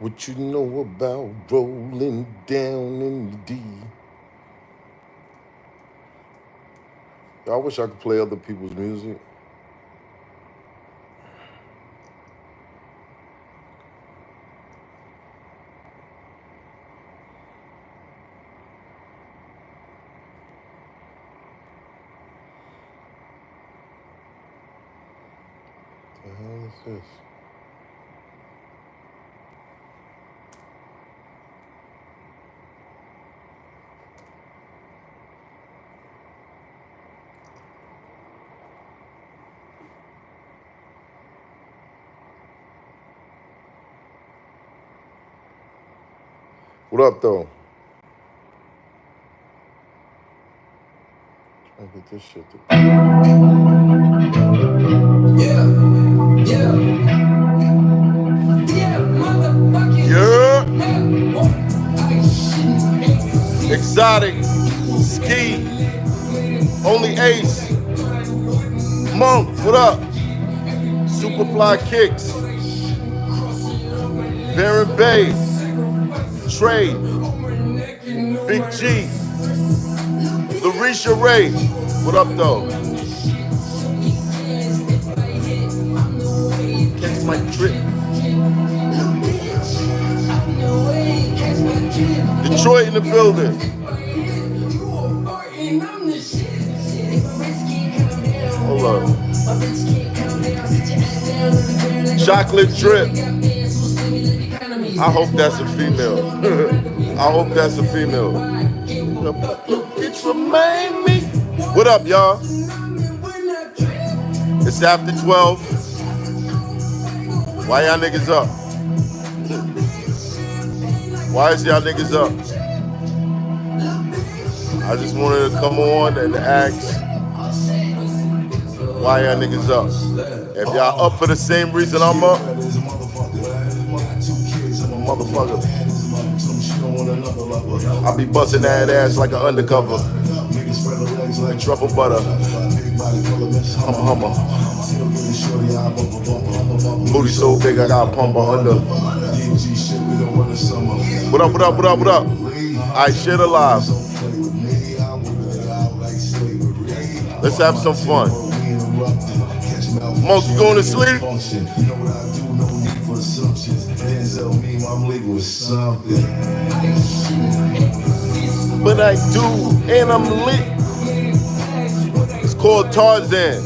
What you know about rolling down in the D? I wish I could play other people's music. What the hell is this? What up, though? Trying to get this shit to. Yeah. Exotic. Ski. Only Ace. Monk, what up? Superfly Kicks. Baron Bay. Trey. Big G. Larisha Ray. What up, though? Catch my drip. Detroit in the building. Hold up. Chocolate drip. I hope that's a female. I hope that's a female. Bitch, remind me. What up, y'all? It's after 12. Why y'all niggas up? Why is y'all niggas up? I just wanted to come on and ask why y'all niggas up. If y'all up for the same reason I'm up, motherfucker, I be busting that ass like an undercover. Truffle butter, hummer. Booty so big I got a pump under. What up? Alright, shit alive. Let's have some fun. Monk, you going to sleep? But I do, and I'm lit. It's called Tarzan.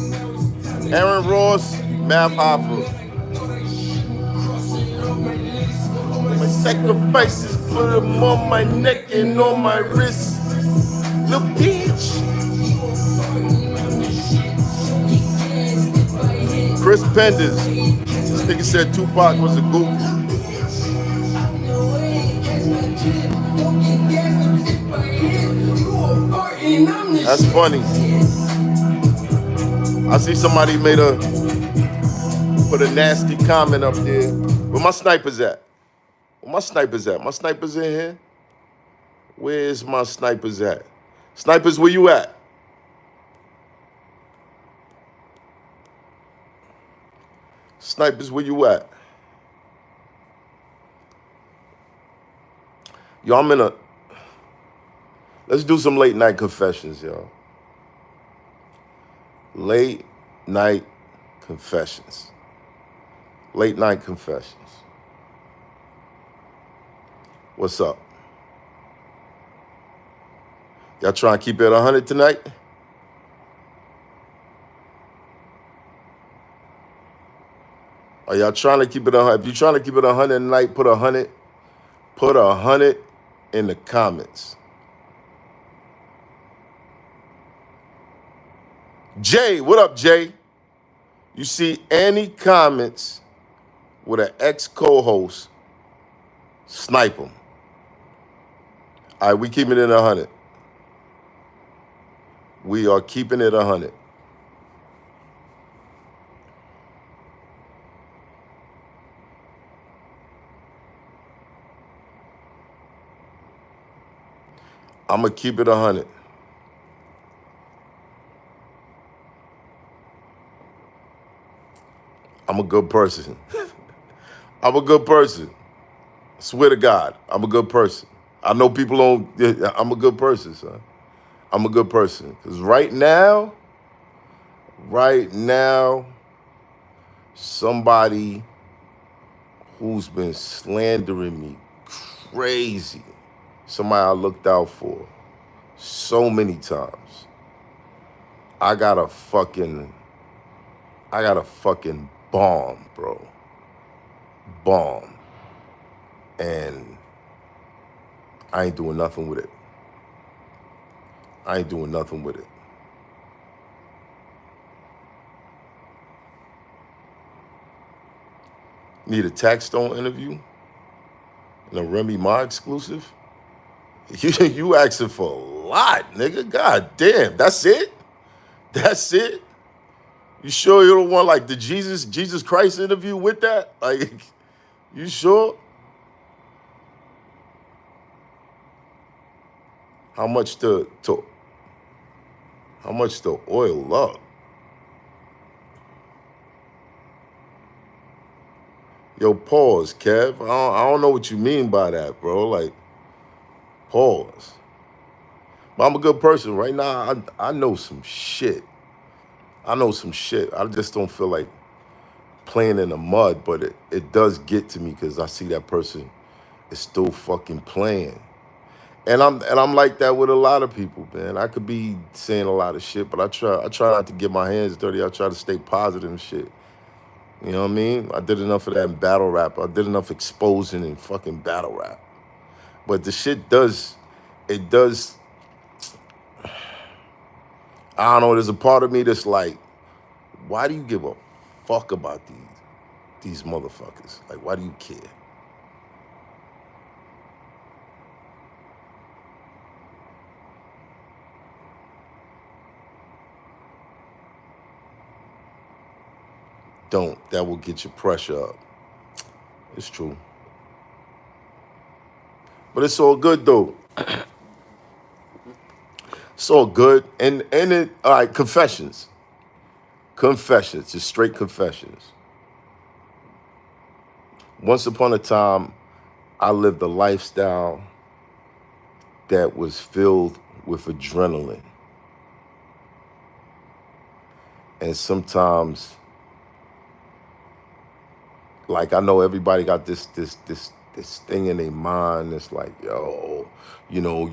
Aaron Ross, MATHHOFFA. My sacrifices, put them on my neck and on my wrist. Little bitch. Chris Penders. This nigga said Tupac was a goof. That's funny. I see somebody put a nasty comment up there. Where my snipers at? Where my snipers at? My snipers in here? Where's my snipers at? Snipers, where you at? Snipers, where you at? Yo, let's do some late night confessions, y'all. Late night confessions. Late night confessions. What's up? Y'all trying to keep it 100 tonight? Are y'all trying to keep it 100? If you're trying to keep it 100 tonight, put 100. Put 100 in the comments. Jay, what up, Jay? You see any comments with an ex-co-host, snipe them. All right, we keeping it 100. We are keeping it 100. I'm going to keep it 100. I'm a good person. I'm a good person. Swear to God, I'm a good person. I know people don't. I'm a good person, son. I'm a good person. Because right now, somebody who's been slandering me crazy, somebody I looked out for so many times. I got a fucking bomb, bro. Bomb. And I ain't doing nothing with it. I ain't doing nothing with it. Need a Tax Stone interview and a Remy Ma exclusive? You asking for a lot, nigga. God damn, that's it? That's it? You sure you don't want like the Jesus Christ interview with that? Like, you sure? How much to how much to oil up? Yo, pause, Kev. I don't know what you mean by that, bro. Like, pause. But I'm a good person. Right now, I know some shit. I know some shit. I just don't feel like playing in the mud, but it does get to me because I see that person is still fucking playing. And I'm like that with a lot of people, man. I could be saying a lot of shit, but I try not to get my hands dirty. I try to stay positive and shit. You know what I mean? I did enough of that in battle rap. I did enough exposing in fucking battle rap. But the shit does, it does, I don't know, there's a part of me that's like, why do you give a fuck about these motherfuckers? Like, why do you care? Don't. That will get your pressure up. It's true. But it's all good though. It's all good. And it, all right, confessions. Confessions, just straight confessions. Once upon a time, I lived a lifestyle that was filled with adrenaline. And sometimes, like, I know everybody got this thing in their mind that's like, yo, you know,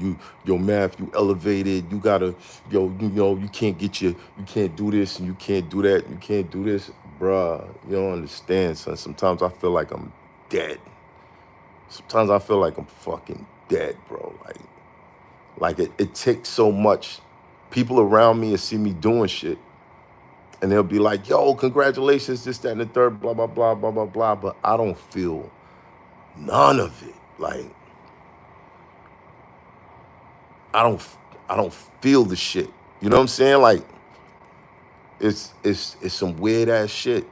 yo, Math, you elevated, you gotta, you can't you can't do this and you can't do that, you can't do this. Bruh, you don't understand, son. Sometimes I feel like I'm dead. Sometimes I feel like I'm fucking dead, bro. Like it takes so much. People around me will see me doing shit and they'll be like, yo, congratulations, this, that, and the third, blah, blah, blah, blah, blah, blah. But I don't feel none of it. Like, I don't feel the shit. You know what I'm saying? Like, it's some weird ass shit.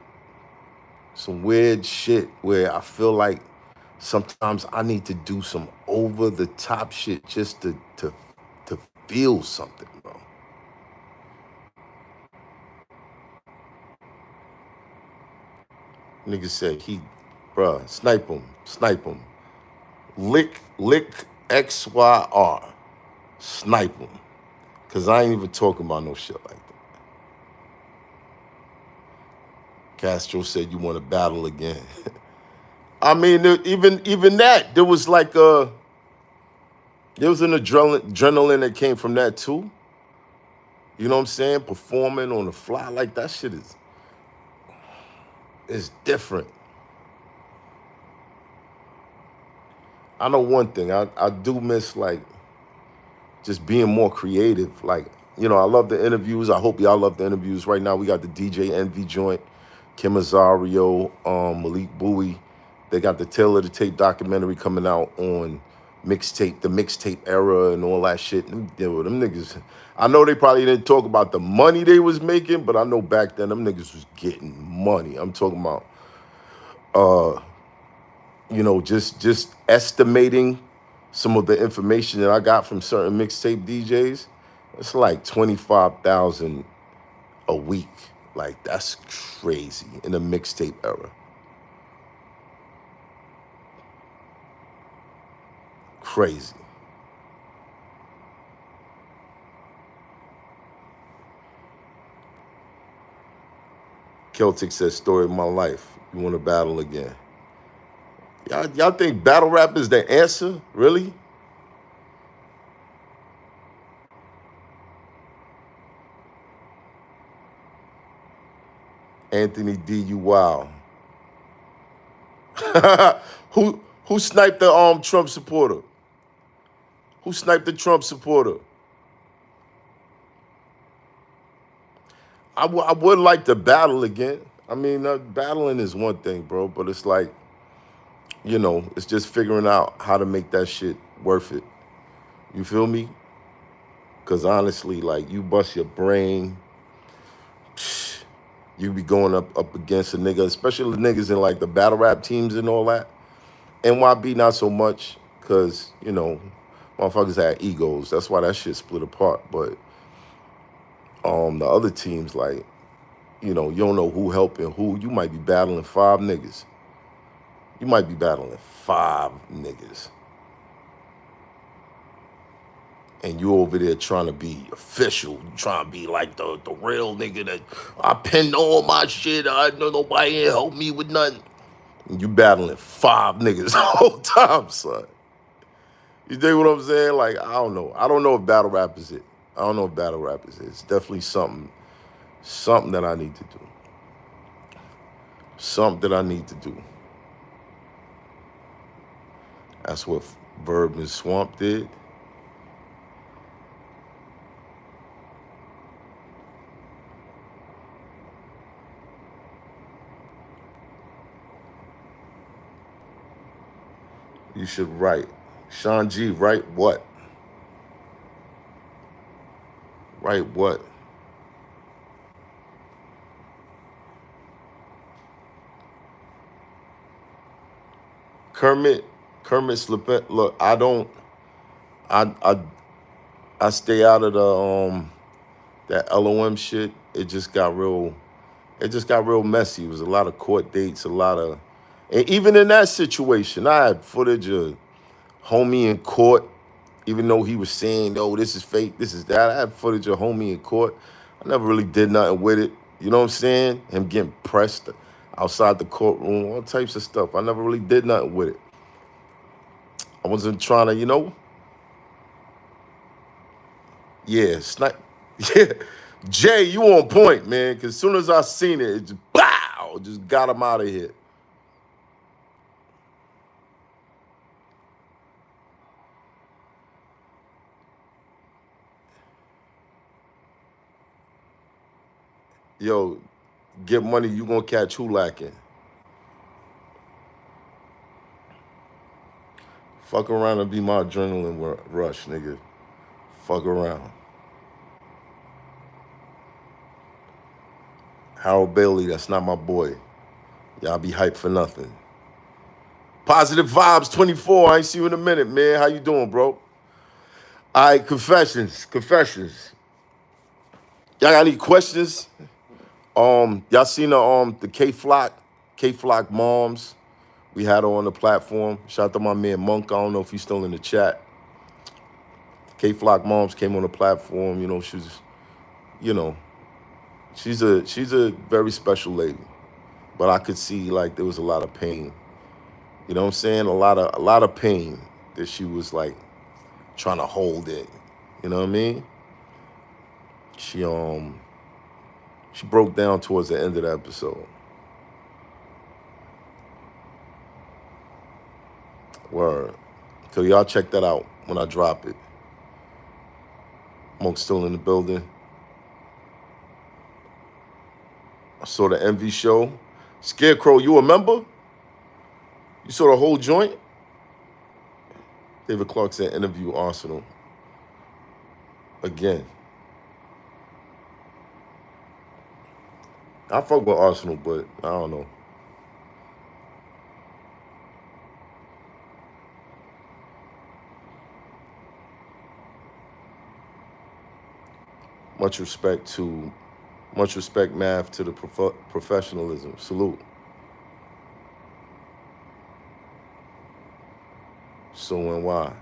Some weird shit where I feel like sometimes I need to do some over the top shit just to feel something, bro. Nigga said bruh, snipe him. Lick XYR. Snipe him. Cause I ain't even talking about no shit like that. Castro said you want to battle again. I mean, even that, there was like there was an adrenaline that came from that too. You know what I'm saying? Performing on the fly, like that shit is different. I know one thing, I do miss like just being more creative. Like, you know, I love the interviews. I hope y'all love the interviews. Right now we got the DJ Envy joint, Kim Azario, Malik Bowie. They got the Tale of the Tape documentary coming out on the mixtape era and all that shit. Them niggas, I know they probably didn't talk about the money they was making, but I know back then them niggas was getting money. I'm talking about, you know, just estimating some of the information that I got from certain mixtape DJs. It's like 25,000 a week. Like, that's crazy in the mixtape era. crazy. Celtic says, story of my life. You want to battle again? Y'all think battle rap is the answer? Really? Anthony D, you wow. Who sniped the Trump supporter? Who sniped the Trump supporter? I would like to battle again. I mean, battling is one thing, bro, but it's like, you know, it's just figuring out how to make that shit worth it. You feel me? Because honestly, like, you bust your brain, you be going up against a nigga, especially the niggas in like the battle rap teams and all that. NYB not so much, because, you know, motherfuckers had egos. That's why that shit split apart. But the other teams, like, you know, you don't know who helping who. You might be battling 5 niggas. You might be battling 5 niggas. And you over there trying to be official. You trying to be like the real nigga that I pinned all my shit. I know nobody ain't help me with nothing. And you battling 5 niggas the whole time, son. You dig what I'm saying? Like, I don't know. I don't know if battle rap is it. I don't know if battle rap is it. It's definitely something that I need to do. Something that I need to do. That's what Verb and Swamp did. You should write. Sean G, write what? Write what? Kermit Slippin. Look, I stay out of the that LOM shit. It just got real messy. It was a lot of court dates, and even in that situation, I had footage of homie in court, even though he was saying, "Oh, this is fake, this is that." I had footage of homie in court. I never really did nothing with it. You know what I'm saying? Him getting pressed outside the courtroom, all types of stuff. I never really did nothing with it. I wasn't trying to, you know. Yeah, snipe. Yeah, Jay, you on point, man. Because as soon as I seen it, it just bow, just got him out of here. Yo, get money, you gonna catch who lacking? Fuck around and be my adrenaline rush, nigga. Fuck around. Harold Bailey, that's not my boy. Y'all be hyped for nothing. Positive Vibes 24. I ain't see you in a minute, man. How you doing, bro? All right, confessions. Y'all got any questions? Y'all seen the K Flock moms? We had her on the platform. Shout out to my man Monk. I don't know if he's still in the chat. K Flock moms came on the platform. You know, she's a very special lady. But I could see like there was a lot of pain. You know what I'm saying? A lot of pain that she was like trying to hold it. You know what I mean? She broke down towards the end of the episode. Word. So y'all check that out when I drop it. Monk's still in the building. I saw the Envy show. Scarecrow, you a member? You saw the whole joint? David Clark said interview Arsenal. Again. I fuck with Arsenal, but I don't know. Much respect, Math, to the professionalism. Salute. So and why?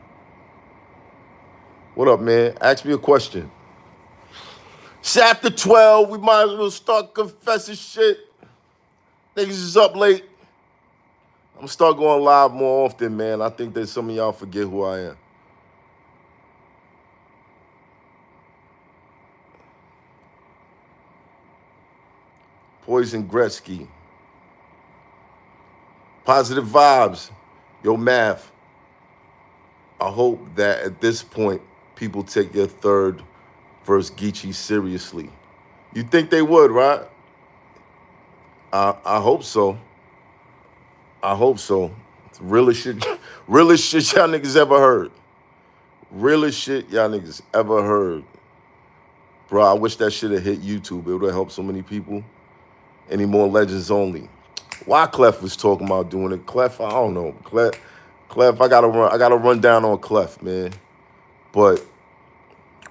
What up, man? Ask me a question. It's after 12. We might as well start confessing shit. Niggas is up late. I'm gonna start going live more often, man. I think that some of y'all forget who I am. Poison Gretzky. Positive vibes. Yo, Math. I hope that at this point, people take your third verse Geechee seriously. You think they would, right? I hope so. I hope so. It's realest shit y'all niggas ever heard. Realest shit y'all niggas ever heard. Bro, I wish that shit had hit YouTube. It would have helped so many people. Any more legends only. Why Clef was talking about doing it? Clef, I don't know. Clef, I gotta run down on Clef, man. But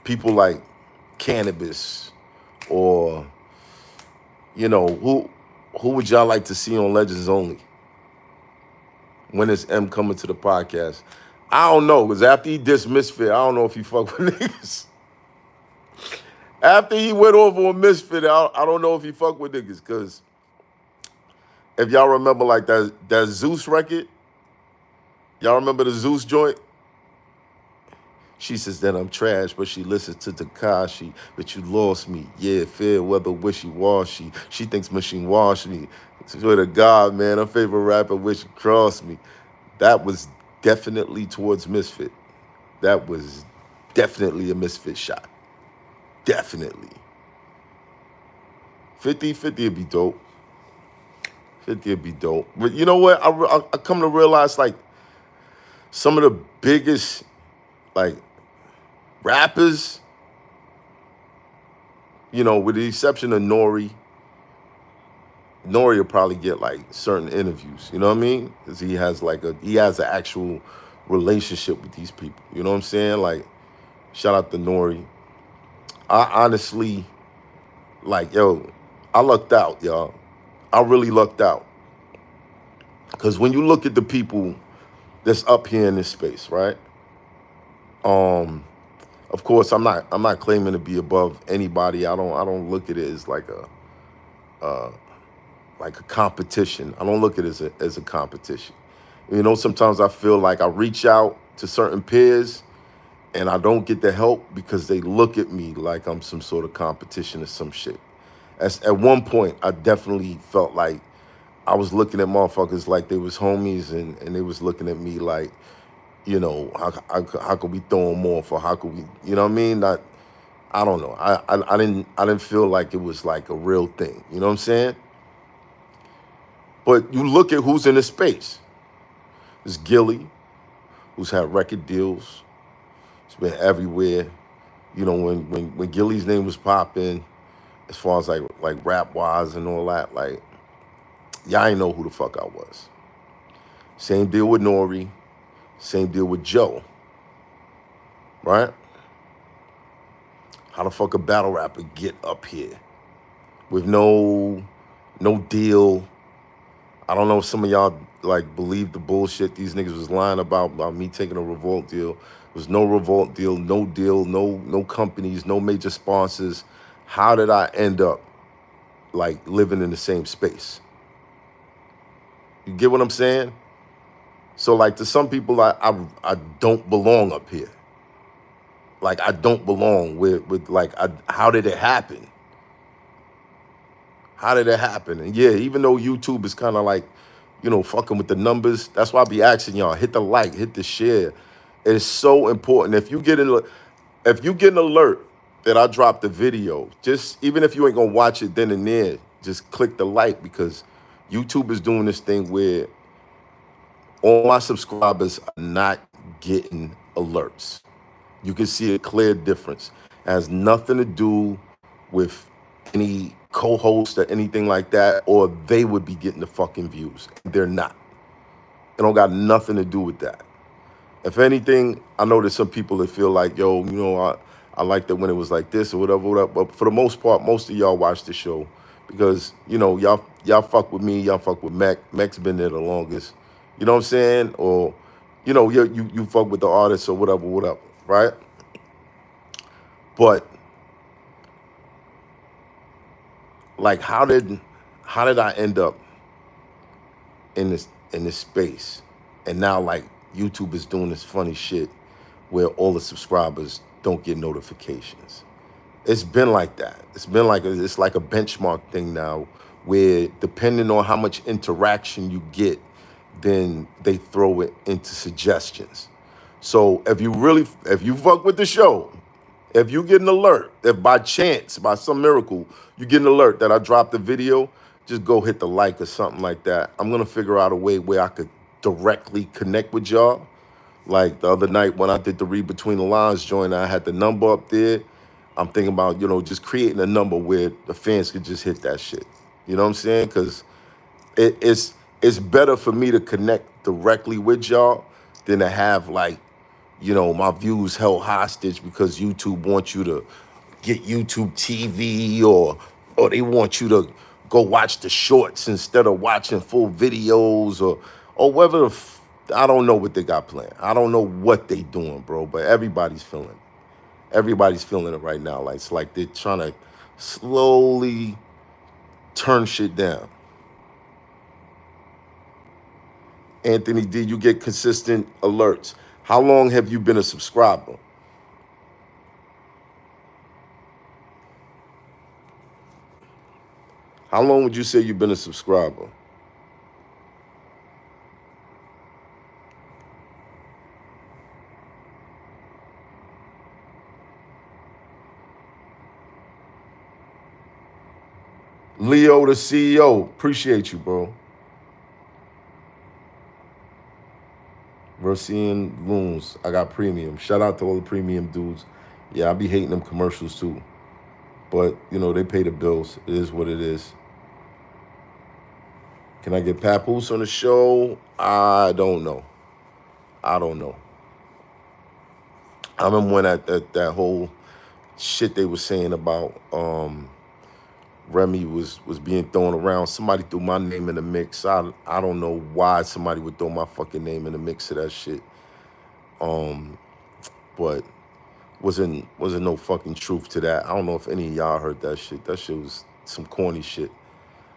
people like Cannabis or, you know, who would y'all like to see on Legends Only? When is M coming to the podcast? I don't know, because after he dissed Misfit, I don't know if he fuck with niggas. After he went over on Misfit, I don't know if he fuck with niggas, because if y'all remember like that Zeus record, y'all remember the Zeus joint? She says that I'm trash, but she listens to Takashi, but you lost me. Yeah, fair weather, wishy-washy. She thinks machine wash me. Swear to God, man, her favorite rapper wish she crossed me. That was definitely towards Misfit. That was definitely a Misfit shot. Definitely. 50-50 would be dope. 50 would be dope. But you know what? I come to realize, like, some of the biggest, like, rappers, you know, with the exception of Nori will probably get, like, certain interviews, you know what I mean? Because he has an actual relationship with these people, you know what I'm saying? Like, shout out to Nori. I honestly, like, yo, I lucked out, y'all. I really lucked out. Because when you look at the people that's up here in this space, right? Of course, I'm not claiming to be above anybody. I don't look at it as like a competition. I don't look at it as a competition. You know, sometimes I feel like I reach out to certain peers and I don't get the help because they look at me like I'm some sort of competition or some shit. At one point, I definitely felt like I was looking at motherfuckers like they was homies and they was looking at me like, you know, how could we throw them off, or how could we, you know what I mean? I don't know. I didn't feel like it was like a real thing. You know what I'm saying? But you look at who's in the space. There's Gilly, who's had record deals. It's been everywhere. You know, when Gilly's name was popping, as far as like rap wise and all that, like, y'all ain't know who the fuck I was. Same deal with Nori. Same deal with Joe. Right? How the fuck a battle rapper get up here with no deal? I don't know if some of y'all like believe the bullshit these niggas was lying about me taking a Revolt deal. There was no Revolt deal, no companies, no major sponsors. How did I end up like living in the same space? You get what I'm saying? So like to some people, I don't belong up here. Like I don't belong with like, how did it happen? How did it happen? And yeah, even though YouTube is kind of like, you know, fucking with the numbers, that's why I be asking y'all, hit the like, hit the share. It's so important. If you get an alert that I dropped the video, just even if you ain't gonna watch it then and there, just click the like, because YouTube is doing this thing where all my subscribers are not getting alerts. You can see a clear difference. It has nothing to do with any co-host or anything like that, or they would be getting the fucking views. They're not. It don't got nothing to do with that. If anything, I know there's some people that feel like, yo, you know, I liked it when it was like this or whatever. But for the most part, most of y'all watch the show because, you know, y'all fuck with me, y'all fuck with Mac. Mac's been there the longest. You know what I'm saying? Or, you know, you fuck with the artist or whatever, right? But like, how did I end up in this space? And now like YouTube is doing this funny shit where all the subscribers don't get notifications. It's been like that. It's like a benchmark thing now, where depending on how much interaction you get, then they throw it into suggestions. So if you fuck with the show, if you get an alert, if by chance, by some miracle, you get an alert that I dropped the video, just go hit the like or something like that. I'm gonna figure out a way where I could directly connect with y'all. Like the other night when I did the read between the lines joint, I had the number up there. I'm thinking about, just creating a number where the fans could just hit that shit. You know what I'm saying? Because it's better for me to connect directly with y'all than to have like, my views held hostage because YouTube wants you to get YouTube TV or they want you to go watch the shorts instead of watching full videos or whether I don't know what they got planned. I don't know what they doing, bro, but everybody's feeling it. Everybody's feeling it right now. Like it's like they're trying to slowly turn shit down. Anthony D, you get consistent alerts. How long have you been a subscriber? How long would you say you've been a subscriber? Leo, the CEO, appreciate you, bro. Versian Loons, I got premium. Shout out to all the premium dudes. Yeah, I be hating them commercials too. But, they pay the bills. It is what it is. Can I get Papoose on the show? I don't know. I remember when that whole shit they were saying about Remy was being thrown around. Somebody threw my name in the mix. I don't know why somebody would throw my fucking name in the mix of that shit. But wasn't no fucking truth to that. I don't know if any of y'all heard that shit. That shit was some corny shit.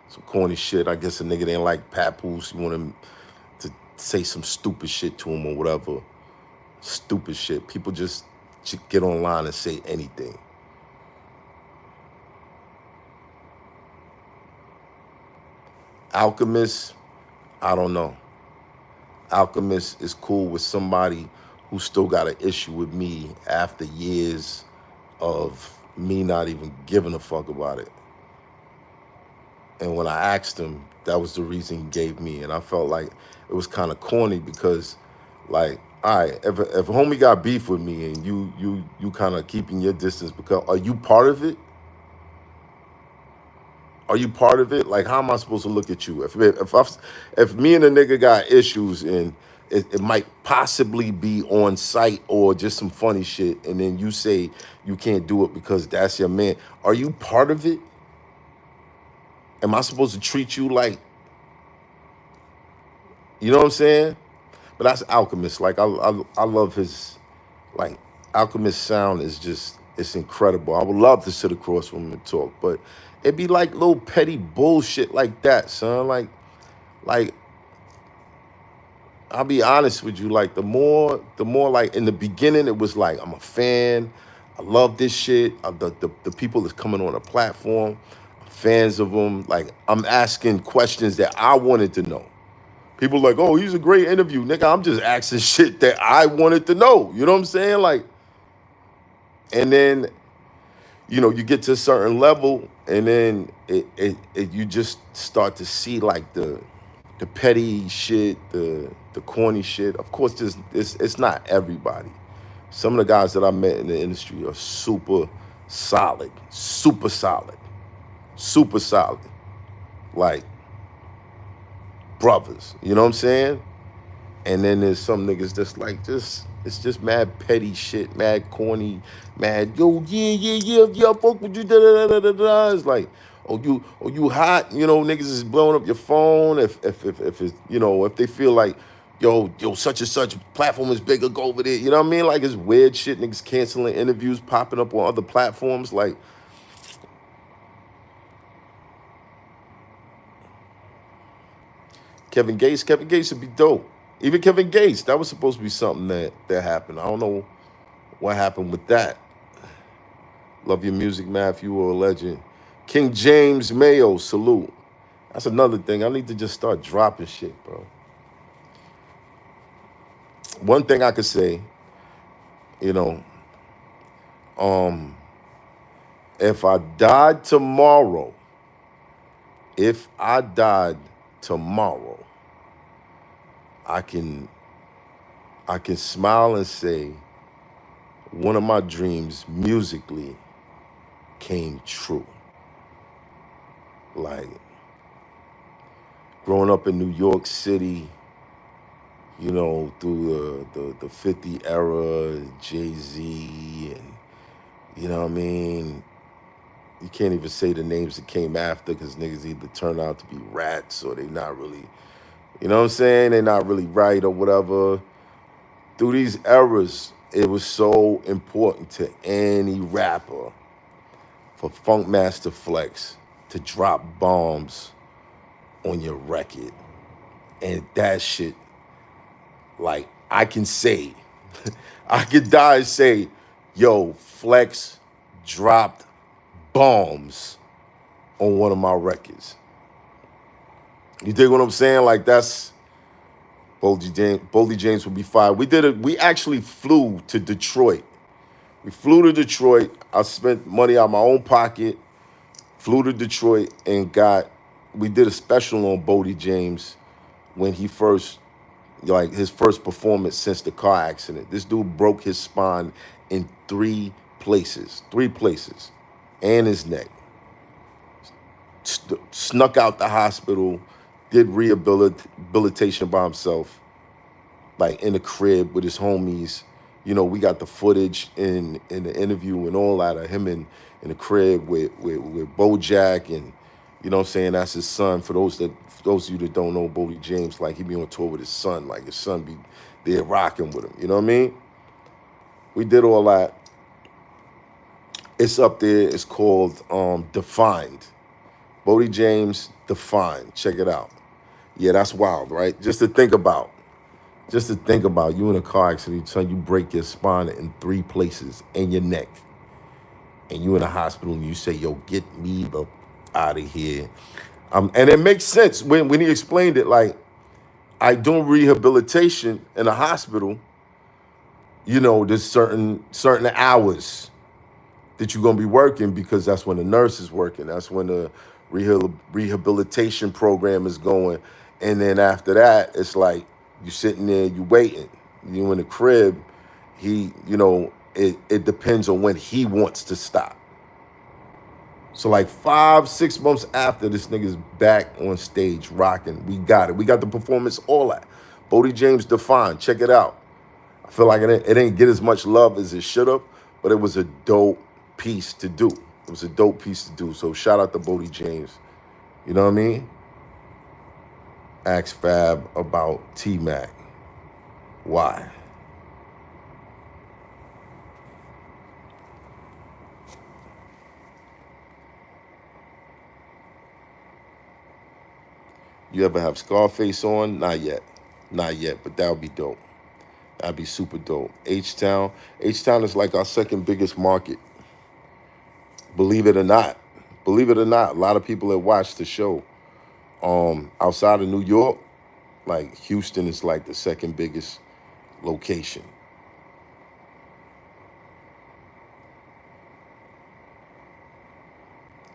Some corny shit. I guess a nigga didn't like Papoose. You want him to say some stupid shit to him or whatever. Stupid shit. People just get online and say anything. Alchemist, I don't know. Alchemist is cool with somebody who still got an issue with me after years of me not even giving a fuck about it. And when I asked him, that was the reason he gave me. And I felt like it was kind of corny because, like, all right, if a homie got beef with me and you kind of keeping your distance, because are you part of it? Are you part of it? Like, how am I supposed to look at you? If me and a nigga got issues and it might possibly be on site or just some funny shit, and then you say you can't do it because that's your man, are you part of it? Am I supposed to treat you like, you know what I'm saying? But that's Alchemist. Like, I love his, like, Alchemist sound is just, it's incredible. I would love to sit across from him and talk, but it'd be like little petty bullshit like that, son. Like, I'll be honest with you. Like, the more like in the beginning, it was like, I'm a fan. I love this shit. The people that's coming on the platform, I'm fans of them. Like, I'm asking questions that I wanted to know. People like, oh, he's a great interview. Nigga, I'm just asking shit that I wanted to know. You know what I'm saying? Like, and then, you get to a certain level, and then you just start to see like the petty shit, the corny shit. Of course, it's not everybody. Some of the guys that I met in the industry are super solid, like brothers. You know what I'm saying? And then there's some niggas that's like it's just mad petty shit, mad corny, mad yeah, fuck with you, da da da da da. It's like, oh you hot, niggas is blowing up your phone if it's, if they feel like yo, such and such platform is bigger, go over there. You know what I mean? Like, it's weird shit. Niggas canceling interviews, popping up on other platforms. Like, Kevin Gates would be dope. Even Kevin Gates, that was supposed to be something that happened. I don't know what happened with that. Love your music, Math. You were a legend. King James Mayo, salute. That's another thing. I need to just start dropping shit, bro. One thing I could say, you know, if I died tomorrow, I can smile and say one of my dreams musically came true. Like, growing up in New York City, you know, through the 50 era, Jay-Z, and, you know what I mean? You can't even say the names that came after because niggas either turn out to be rats or they not really, you know what I'm saying? They're not really right or whatever. Through these eras, it was so important to any rapper for Funkmaster Flex to drop bombs on your record. And that shit, like, I can say, I could die and say, yo, Flex dropped bombs on one of my records. You dig what I'm saying? Like, that's Boldy James would be fired. We actually flew to Detroit. We flew to Detroit. I spent money out of my own pocket, flew to Detroit and we did a special on Boldy James when he first, like, his first performance since the car accident. This dude broke his spine in three places, and his neck. Snuck out the hospital, did rehabilitation by himself, like in the crib with his homies. You know, we got the footage in the interview and all that of him in the crib with Bojack, and you know what I'm saying, that's his son. For those of you that don't know Boldy James, like, he be on tour with his son, like his son be there rocking with him. You know what I mean? We did all that. It's up there. It's called Defined. Boldy James Defined. Check it out. Yeah, that's wild, right? Just to think about you in a car accident, son, you break your spine in three places and your neck. And you in a hospital and you say, yo, get me the out of here. And it makes sense when he explained it. Like, I do rehabilitation in a hospital, you know, there's certain hours that you're gonna be working because that's when the nurse is working. That's when the rehabilitation program is going. And then after that, it's like you sitting there, you waiting. You in the crib, you know, it depends on when he wants to stop. So like 5-6 months after, this nigga's back on stage rocking. We got it. We got the performance, all that. Boldy James Defined. Check it out. I feel like it ain't get as much love as it should have, but it was a dope piece to do. It was a dope piece to do. So shout out to Boldy James. You know what I mean? Ask Fab about T-Mac. Why? You ever have Scarface on? Not yet, but that would be dope. That'd be super dope. H-Town is like our second biggest market. Believe it or not. A lot of people that watch the show, outside of New York, like Houston is like the second biggest location.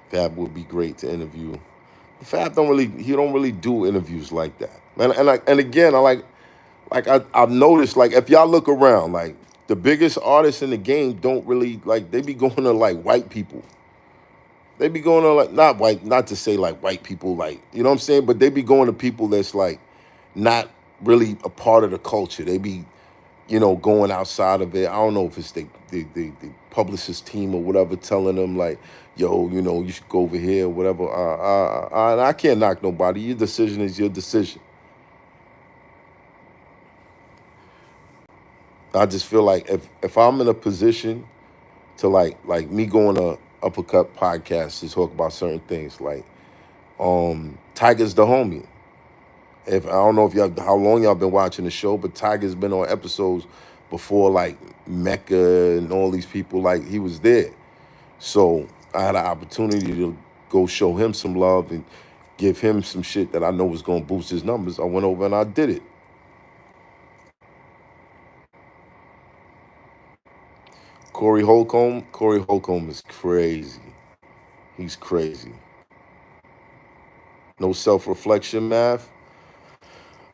Fab would be great to interview. Fab don't really do interviews like that. And again, I've noticed, like, if y'all look around, like, the biggest artists in the game don't really, like, they be going to like white people. They be going to, like, not to say like white people, like, you know what I'm saying, but they be going to people that's like not really a part of the culture. They be, you know, going outside of it. I don't know if it's the publicist team or whatever telling them, like, yo, you know, you should go over here or whatever. I can't knock nobody. Your decision is your decision. I just feel like if I'm in a position to like me going to Uppercut podcast to talk about certain things, like Tiger's the homie. If I don't know if y'all how long y'all been watching the show, but Tiger's been on episodes before like Mecca and all these people, like he was there. So I had an opportunity to go show him some love and give him some shit that I know was gonna boost his numbers. I went over and I did it. Corey Holcomb is crazy. He's crazy. No self-reflection, math.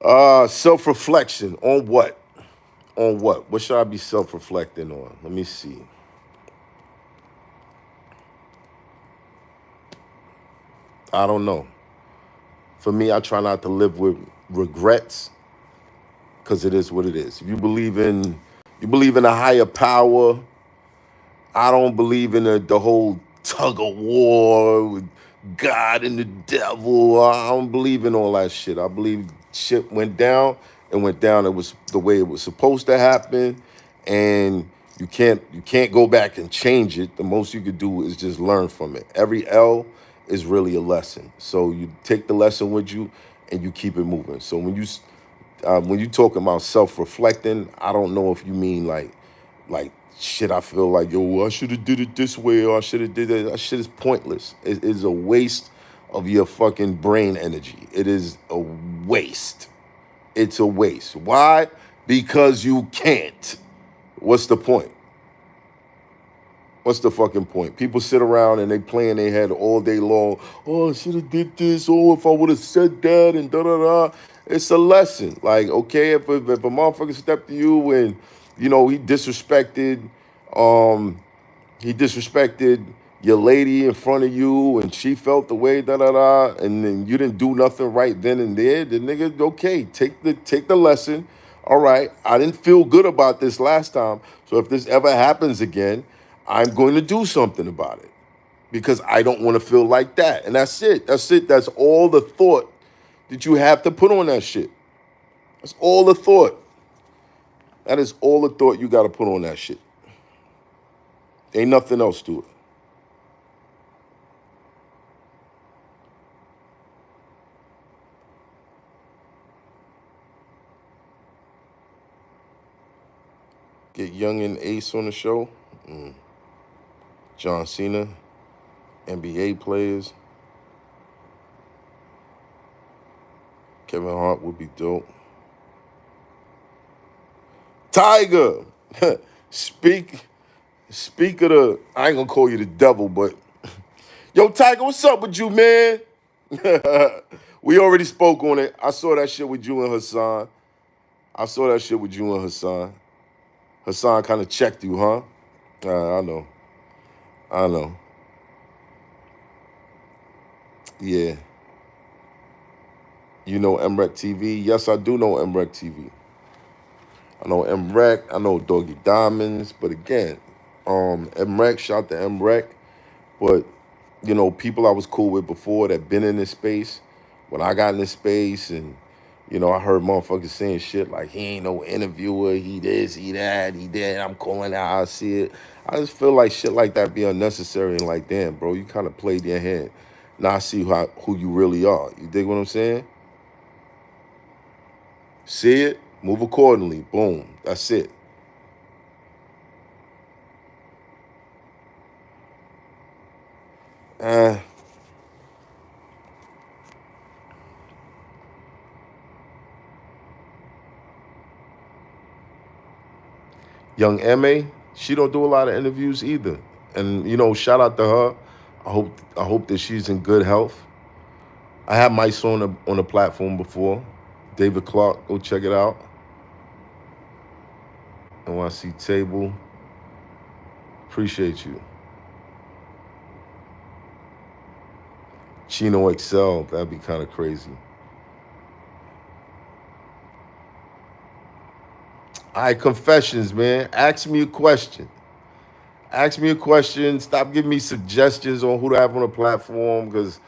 Self-reflection on what? On what? What should I be self-reflecting on? Let me see. I don't know. For me, I try not to live with regrets because it is what it is. If you believe in a higher power, I don't believe in the whole tug of war with God and the devil. I don't believe in all that shit. I believe shit went down and went down. It was the way it was supposed to happen, and you can't go back and change it. The most you could do is just learn from it. Every L is really a lesson. So you take the lesson with you and you keep it moving. So when you talking about self-reflecting, I don't know if you mean like shit. I feel like, yo, I should have did it this way, or I should have did it. That shit is pointless. It is a waste of your fucking brain energy. It is a waste. It's a waste. Why? Because you can't. What's the point? What's the fucking point? People sit around and they play in their head all day long. Oh, I should have did this. Oh, if I would have said that and da-da-da. It's a lesson. Like, okay, if a motherfucker stepped to you and, you know, he disrespected your lady in front of you and she felt the way, da-da-da, and then you didn't do nothing right then and there, the nigga, okay, take the lesson. All right, I didn't feel good about this last time, so if this ever happens again, I'm going to do something about it because I don't want to feel like that. And that's it. That's it. That's all the thought that you have to put on that shit. That's all the thought. That is all the thought you got to put on that shit. Ain't nothing else to it. Get Young and Ace on the show. John Cena. NBA players. Kevin Hart would be dope. Tiger. Speak of the, I ain't gonna call you the devil, but yo, Tiger, what's up with you, man? We already spoke on it. I saw that shit with you and Hassan. Hassan kind of checked you, huh? I know. Yeah. You know MREC TV? Yes, I do know MREC TV. I know MREC. I know Doggy Diamonds. But again, MREC, shout to MREC. But, you know, people I was cool with before that been in this space, when I got in this space and, you know, I heard motherfuckers saying shit like he ain't no interviewer, he this, he that, he that, I'm calling out how I see it. I just feel like shit like that be unnecessary and like, damn, bro, you kind of played your hand. Now I see who you really are. You dig what I'm saying? See it, move accordingly. Boom, that's it. Young M.A., she don't do a lot of interviews either. And, you know, shout out to her. I hope that she's in good health. I had mice on the platform before. David Clark, go check it out. NYC Table. Appreciate you. Chino Excel, that'd be kind of crazy. All right, confessions, man. Ask me a question. Stop giving me suggestions on who to have on the platform because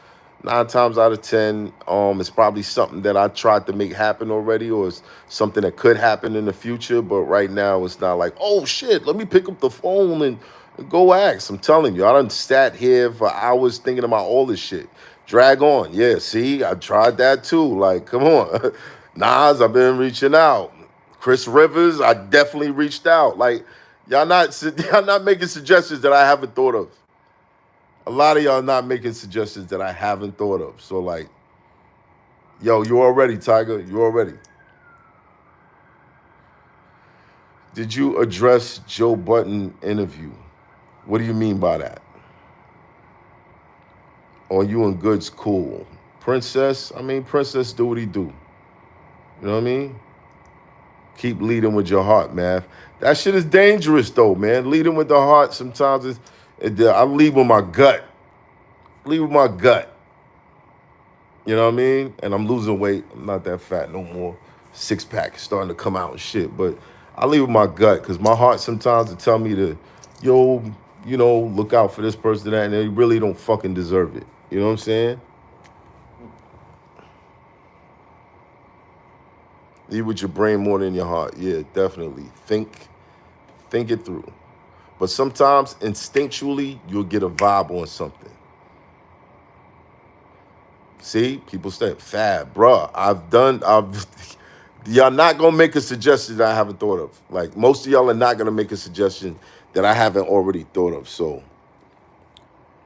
9 times out of 10, it's probably something that I tried to make happen already, or it's something that could happen in the future. But right now, it's not like, oh shit, let me pick up the phone and go ask. I'm telling you, I done sat here for hours thinking about all this shit. Drag on. Yeah, see, I tried that too. Like, come on. Nas, I've been reaching out. Chris Rivers, I definitely reached out. Like, y'all not making suggestions that I haven't thought of. A lot of y'all not making suggestions that I haven't thought of. So like, yo, you already, Tiger. You already. Did you address Joe Button interview? What do you mean by that? Or you and Good's cool? Princess, I mean, Princess do what he do. You know what I mean? Keep leading with your heart, man. That shit is dangerous though, man. Leading with the heart sometimes I lead with my gut. Lead with my gut. You know what I mean? And I'm losing weight. I'm not that fat no more. 6-pack is starting to come out and shit. But I leave with my gut because my heart sometimes will tell me to, yo, you know, look out for this person and they really don't fucking deserve it. You know what I'm saying? Lead with your brain more than your heart. Yeah, definitely. Think it through. But sometimes instinctually you'll get a vibe on something. See, people say, Fab, bruh, y'all not gonna make a suggestion that I haven't thought of. Like, most of y'all are not gonna make a suggestion that I haven't already thought of. So,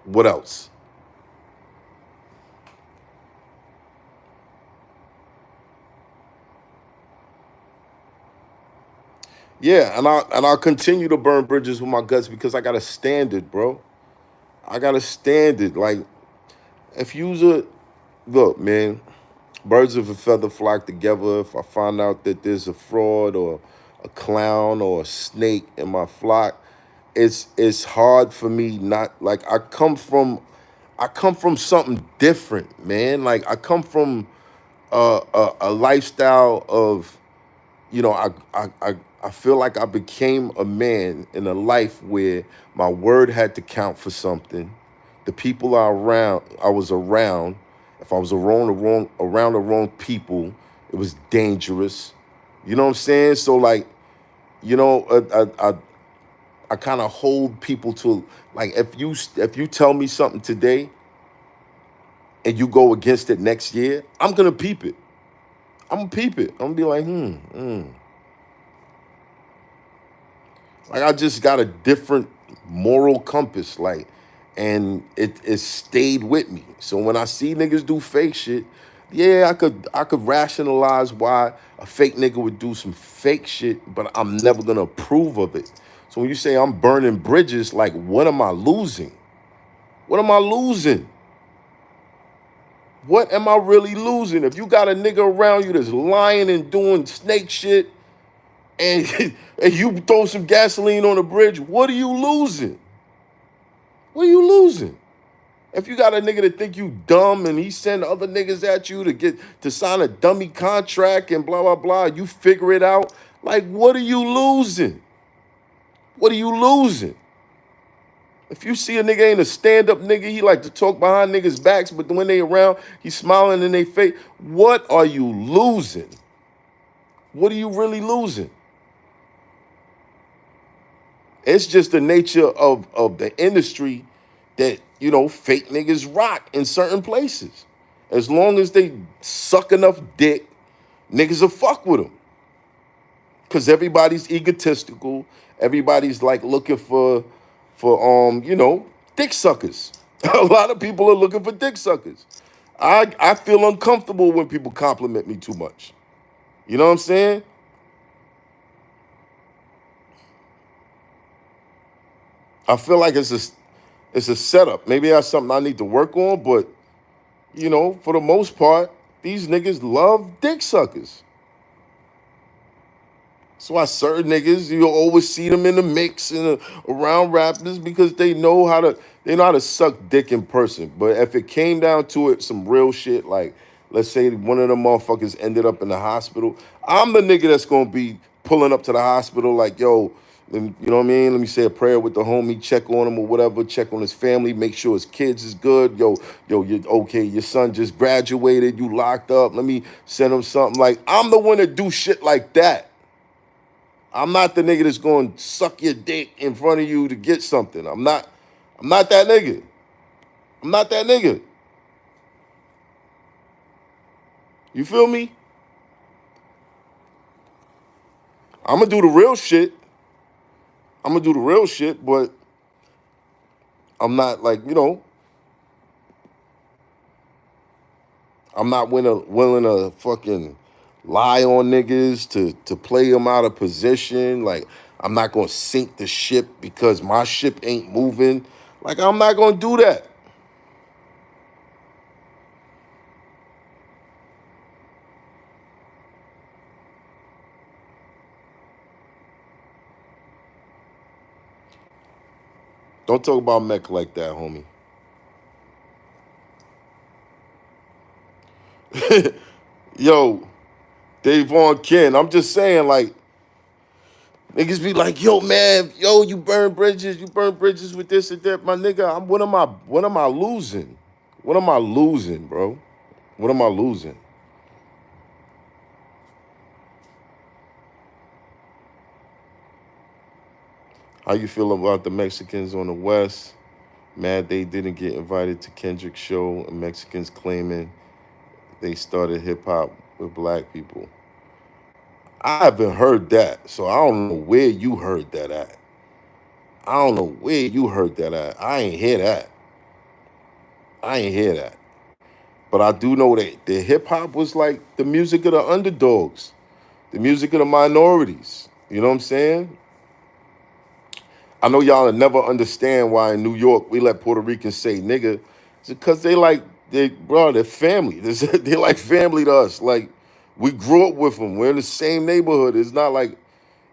what else? Yeah, and I'll continue to burn bridges with my guts because I got a standard, bro. I got a standard. Like, if you's a look, man, birds of a feather flock together. If I find out that there's a fraud or a clown or a snake in my flock, it's hard for me not like I come from something different, man. Like I come from a lifestyle of, you know, I feel like I became a man in a life where my word had to count for something. The people I was around, if I was around the wrong people, it was dangerous. You know what I'm saying? So like, you know, I kind of hold people to like if you tell me something today and you go against it next year, I'm gonna peep it. I'm gonna peep it. I'm gonna be like, Like I just got a different moral compass, like, and it stayed with me. So when I see niggas do fake shit, yeah, I could rationalize why a fake nigga would do some fake shit, but I'm never gonna approve of it. So when you say I'm burning bridges, like what am I losing? What am I losing? What am I really losing? If you got a nigga around you that's lying and doing snake shit, and, and you throw some gasoline on the bridge, what are you losing? What are you losing? If you got a nigga that think you dumb and he send other niggas at you to sign a dummy contract and blah, blah, blah, you figure it out, like what are you losing? What are you losing? If you see a nigga ain't a stand-up nigga, he like to talk behind niggas' backs, but when they around, he's smiling in their face. What are you losing? What are you really losing? It's just the nature of the industry that, you know, fake niggas rock in certain places. As long as they suck enough dick, niggas will fuck with them. Because everybody's egotistical. Everybody's like looking for you know, dick suckers. A lot of people are looking for dick suckers. I feel uncomfortable when people compliment me too much. You know what I'm saying? I feel like it's a setup. Maybe that's something I need to work on, but you know, for the most part, these niggas love dick suckers. That's why certain niggas, you'll always see them in the mix and around rappers because they know how to suck dick in person. But if it came down to it, some real shit, like let's say one of them motherfuckers ended up in the hospital, I'm the nigga that's gonna be pulling up to the hospital like, yo, You know what I mean? Let me say a prayer with the homie, check on him or whatever, check on his family, make sure his kids is good. Yo, you okay, your son just graduated, you locked up. Let me send him something. Like, I'm the one that do shit like that. I'm not the nigga that's going to suck your dick in front of you to get something. I'm not that nigga. I'm not that nigga. You feel me? I'm gonna do the real shit. But I'm not like, I'm not willing to fucking lie on niggas to play them out of position. Like, I'm not gonna sink the ship because my ship ain't moving. Like, I'm not gonna do that. Don't talk about Mecca like that, homie. Yo, Davon Ken, I'm just saying, like, niggas be like, yo, man, yo, you burn bridges with this and that. My nigga, what am I losing? What am I losing, bro? What am I losing? How you feel about the Mexicans on the West? Mad they didn't get invited to Kendrick's show, and Mexicans claiming they started hip hop with black people. I haven't heard that, so I don't know where you heard that at. I don't know where you heard that at. I ain't hear that. I ain't hear that. But I do know that the hip hop was like the music of the underdogs, the music of the minorities. You know what I'm saying? I know y'all will never understand why in New York we let Puerto Ricans say nigga. It's because they're family. They like family to us. Like, we grew up with them. We're in the same neighborhood. It's not like,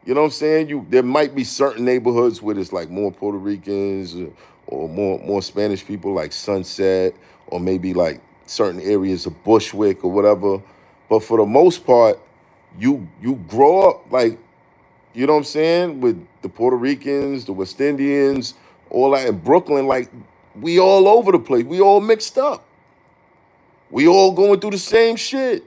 you know what I'm saying? There might be certain neighborhoods where there's like more Puerto Ricans or more Spanish people, like Sunset, or maybe like certain areas of Bushwick or whatever. But for the most part, you grow up like, you know what I'm saying, with the Puerto Ricans, the West Indians, all that in Brooklyn. Like, we all over the place. We all mixed up. We all going through the same shit.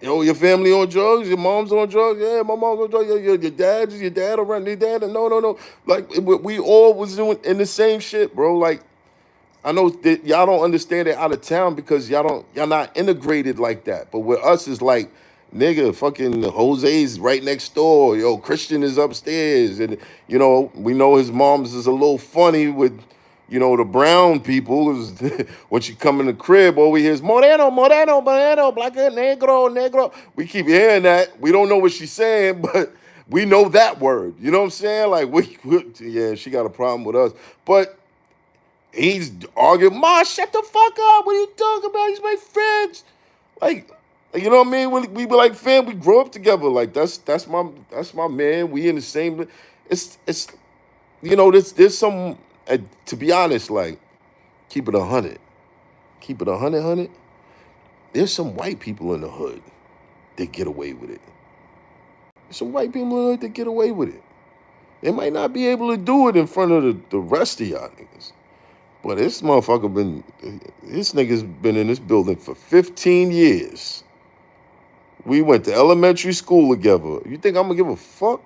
Yo, your family on drugs? Your mom's on drugs? Yeah, my mom's on drugs. Your dad around? Your dad? No. Like, we all was doing in the same shit, bro. Like, I know that y'all don't understand it out of town because y'all not integrated like that. But with us, it's like, nigga, fucking Jose's right next door. Yo, Christian is upstairs, and we know his mom's is a little funny with, the brown people. When she come in the crib, all we hear is Moreno, Moreno, Moreno, blanca, negro, negro. We keep hearing that. We don't know what she's saying, but we know that word. You know what I'm saying? Like, yeah, she got a problem with us, but he's arguing, Ma, shut the fuck up. What are you talking about? He's my friend. Like, you know what I mean? We be like, fam, we grew up together. Like, that's my man. We in the same. It's there's some, to be honest, like, keep it 100. Keep it 100. There's some white people in the hood that get away with it. There's some white people in the hood that get away with it. They might not be able to do it in front of the rest of y'all niggas. But this nigga's been in this building for 15 years. We went to elementary school together. You think I'm gonna give a fuck?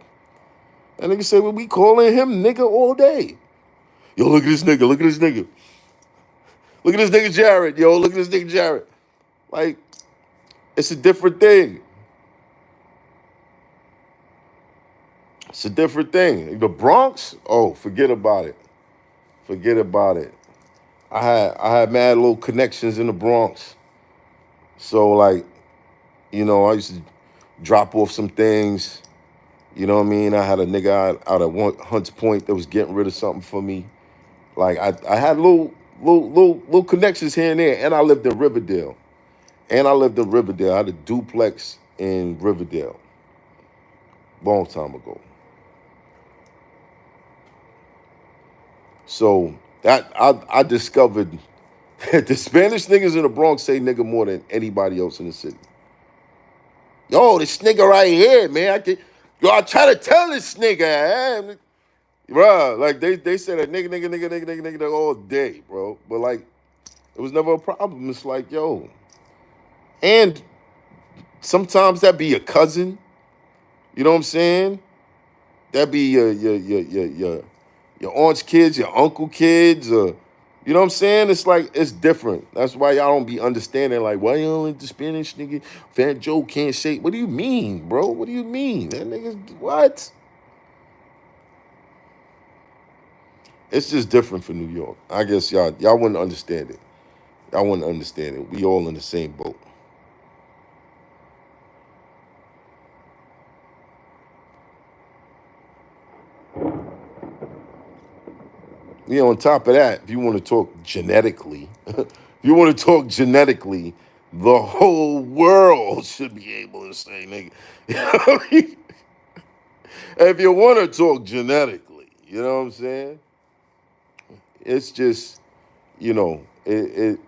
That nigga said, well, we calling him nigga all day. Yo, look at this nigga. Look at this nigga. Look at this nigga Jared. Yo, look at this nigga Jared. Like, it's a different thing. It's a different thing. The Bronx, oh, forget about it. Forget about it. I had mad little connections in the Bronx. So, like, I used to drop off some things. You know what I mean? I had a nigga out at Hunts Point that was getting rid of something for me. Like, I had little connections here and there, and I lived in Riverdale. I had a duplex in Riverdale. Long time ago. So that I discovered that the Spanish niggas in the Bronx say nigga more than anybody else in the city. Yo, this nigga right here, man. I try to tell this nigga, bro. Like they said that nigga all day, bro. But like, it was never a problem. It's like, yo, and sometimes that be your cousin. You know what I'm saying? That be your aunt's kids, your uncle kids, or you know what I'm saying? It's like it's different. That's why y'all don't be understanding. Like, why you don't let the Spanish nigga Fat Joe can't say? What do you mean, bro? What do you mean? That nigga what? It's just different for New York. I guess y'all wouldn't understand it. Y'all wouldn't understand it. We all in the same boat. Yeah, on top of that, if you want to talk genetically, the whole world should be able to say nigga. You know what I mean? If you want to talk genetically, you know what I'm saying? It's just, it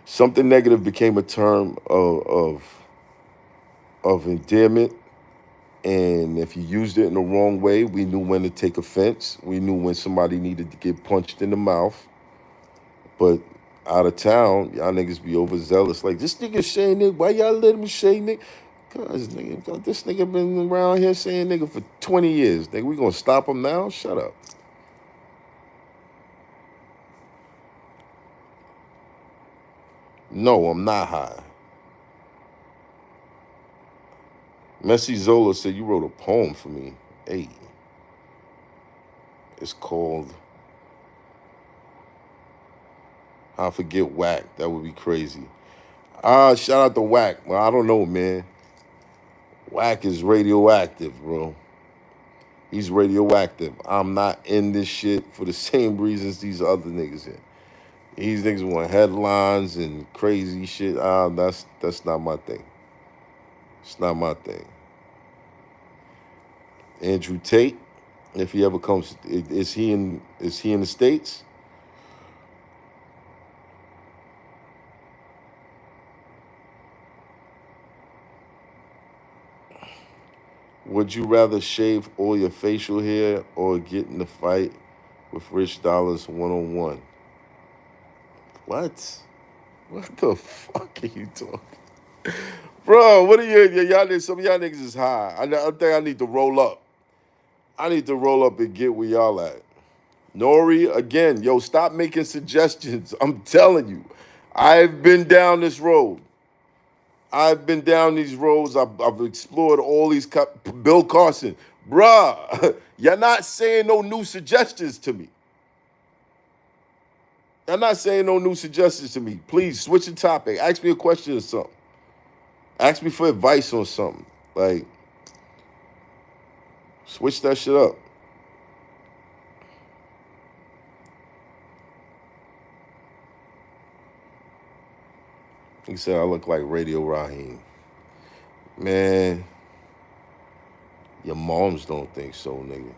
something negative became a term of endearment. And if you used it in the wrong way, we knew when to take offense. We knew when somebody needed to get punched in the mouth. But out of town, y'all niggas be overzealous. Like, this nigga say nigga, why y'all let him say nigga? Cause nigga, this nigga been around here saying nigga for 20 years. Nigga, we gonna stop him now? Shut up. No, I'm not high. Messi Zola said you wrote a poem for me. Hey. It's called I Forget Whack. That would be crazy. Shout out to Whack. Well, I don't know, man. Whack is radioactive, bro. He's radioactive. I'm not in this shit for the same reasons these other niggas in. These niggas want headlines and crazy shit. That's not my thing. It's not my thing. Andrew Tate, if he ever comes, is he in the States? Would you rather shave all your facial hair or get in a fight with Rich Dollars one-on-one? What? What the fuck are you talking? Bro, what are y'all niggas? Some of y'all niggas is high. I think I need to roll up. I need to roll up and get where y'all at. Nori, again, yo, stop making suggestions. I'm telling you. I've been down this road. I've been down these roads. I've explored all these. Bill Carson, bruh, you're not saying no new suggestions to me. You're not saying no new suggestions to me. Please switch the topic. Ask me a question or something. Ask me for advice on something. Like, switch that shit up. He said I look like Radio Raheem. Man, your moms don't think so, nigga.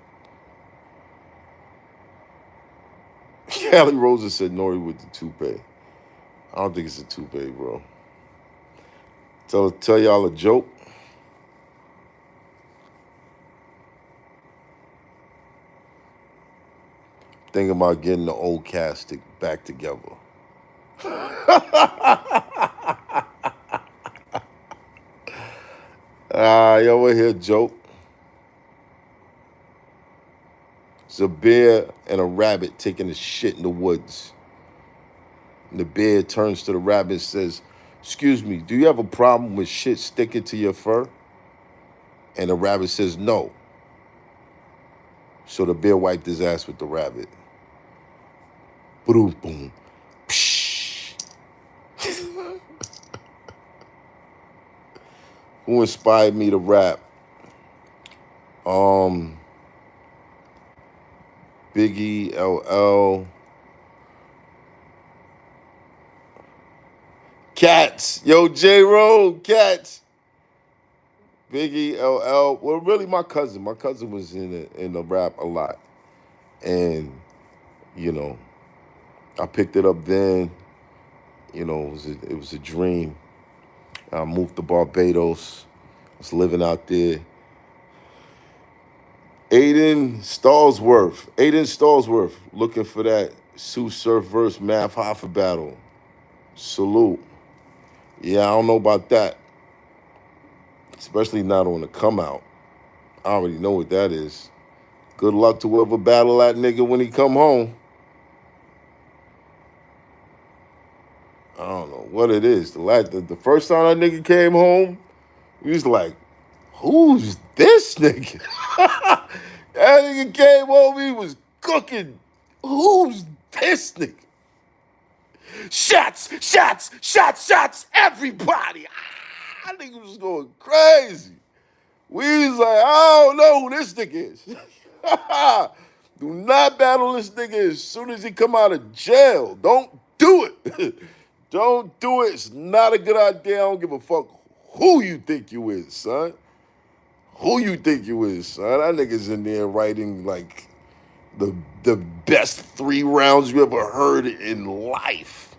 Callie Rosa said Nori with the toupee. I don't think it's a toupee, bro. Tell y'all a joke. Thinking about getting the old cast back together. You ever hear a joke? It's a bear and a rabbit taking a shit in the woods. And the bear turns to the rabbit and says, "Excuse me, do you have a problem with shit sticking to your fur?" And the rabbit says, "No." So the bear wiped his ass with the rabbit. Boom, boom. Psh. Who inspired me to rap? Biggie, LL. Cats. Yo, J-Roll, Cats. Biggie, LL. Well, really my cousin. My cousin was in the rap a lot. And, you know, I picked it up then. You know, it was a dream. I moved to Barbados. I was living out there. Aydin Stallsworth, looking for that Sue Surf versus MATHHOFFA battle. Salute. Yeah, I don't know about that. Especially not on the come out. I already know what that is. Good luck to whoever battle that nigga when he come home. I don't know what it is. The first time that nigga came home, he was like, who's this nigga? That nigga came home, he was cooking. Who's this nigga? Shots, shots, shots, shots, everybody. That nigga was going crazy. We was like, I don't know who this nigga is. Do not battle this nigga as soon as he come out of jail. Don't do it. Don't do it. It's not a good idea. I don't give a fuck who you think you is, son. Who you think you is, son. That nigga's in there writing like the best 3 rounds you ever heard in life.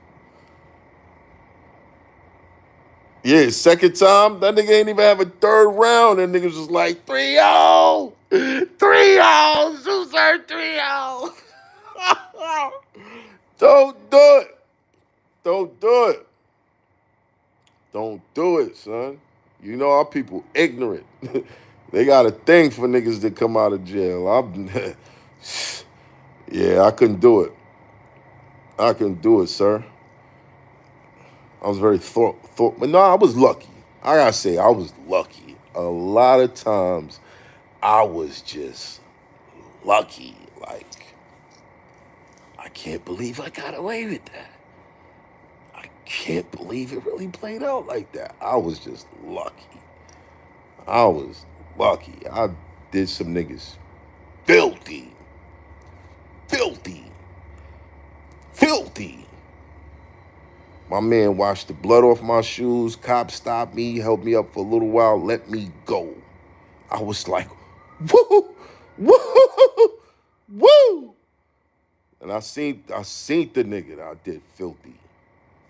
Yeah, second time, that nigga ain't even have a third round. That nigga's just like 3-0. 3-0. Susan 3-0. Don't do it. Don't do it. Don't do it, son. You know our people ignorant. They got a thing for niggas that come out of jail. Yeah, I couldn't do it. I couldn't do it, sir. I was very but no, I was lucky. I gotta say, I was lucky. A lot of times, I was just lucky. Like, I can't believe I got away with that. I can't believe it really played out like that. I was just lucky. I was lucky. I did some niggas filthy. Filthy. Filthy. My man washed the blood off my shoes. Cop stopped me, held me up for a little while, let me go. I was like, woo, woo, woo. And I seen the nigga that I did filthy.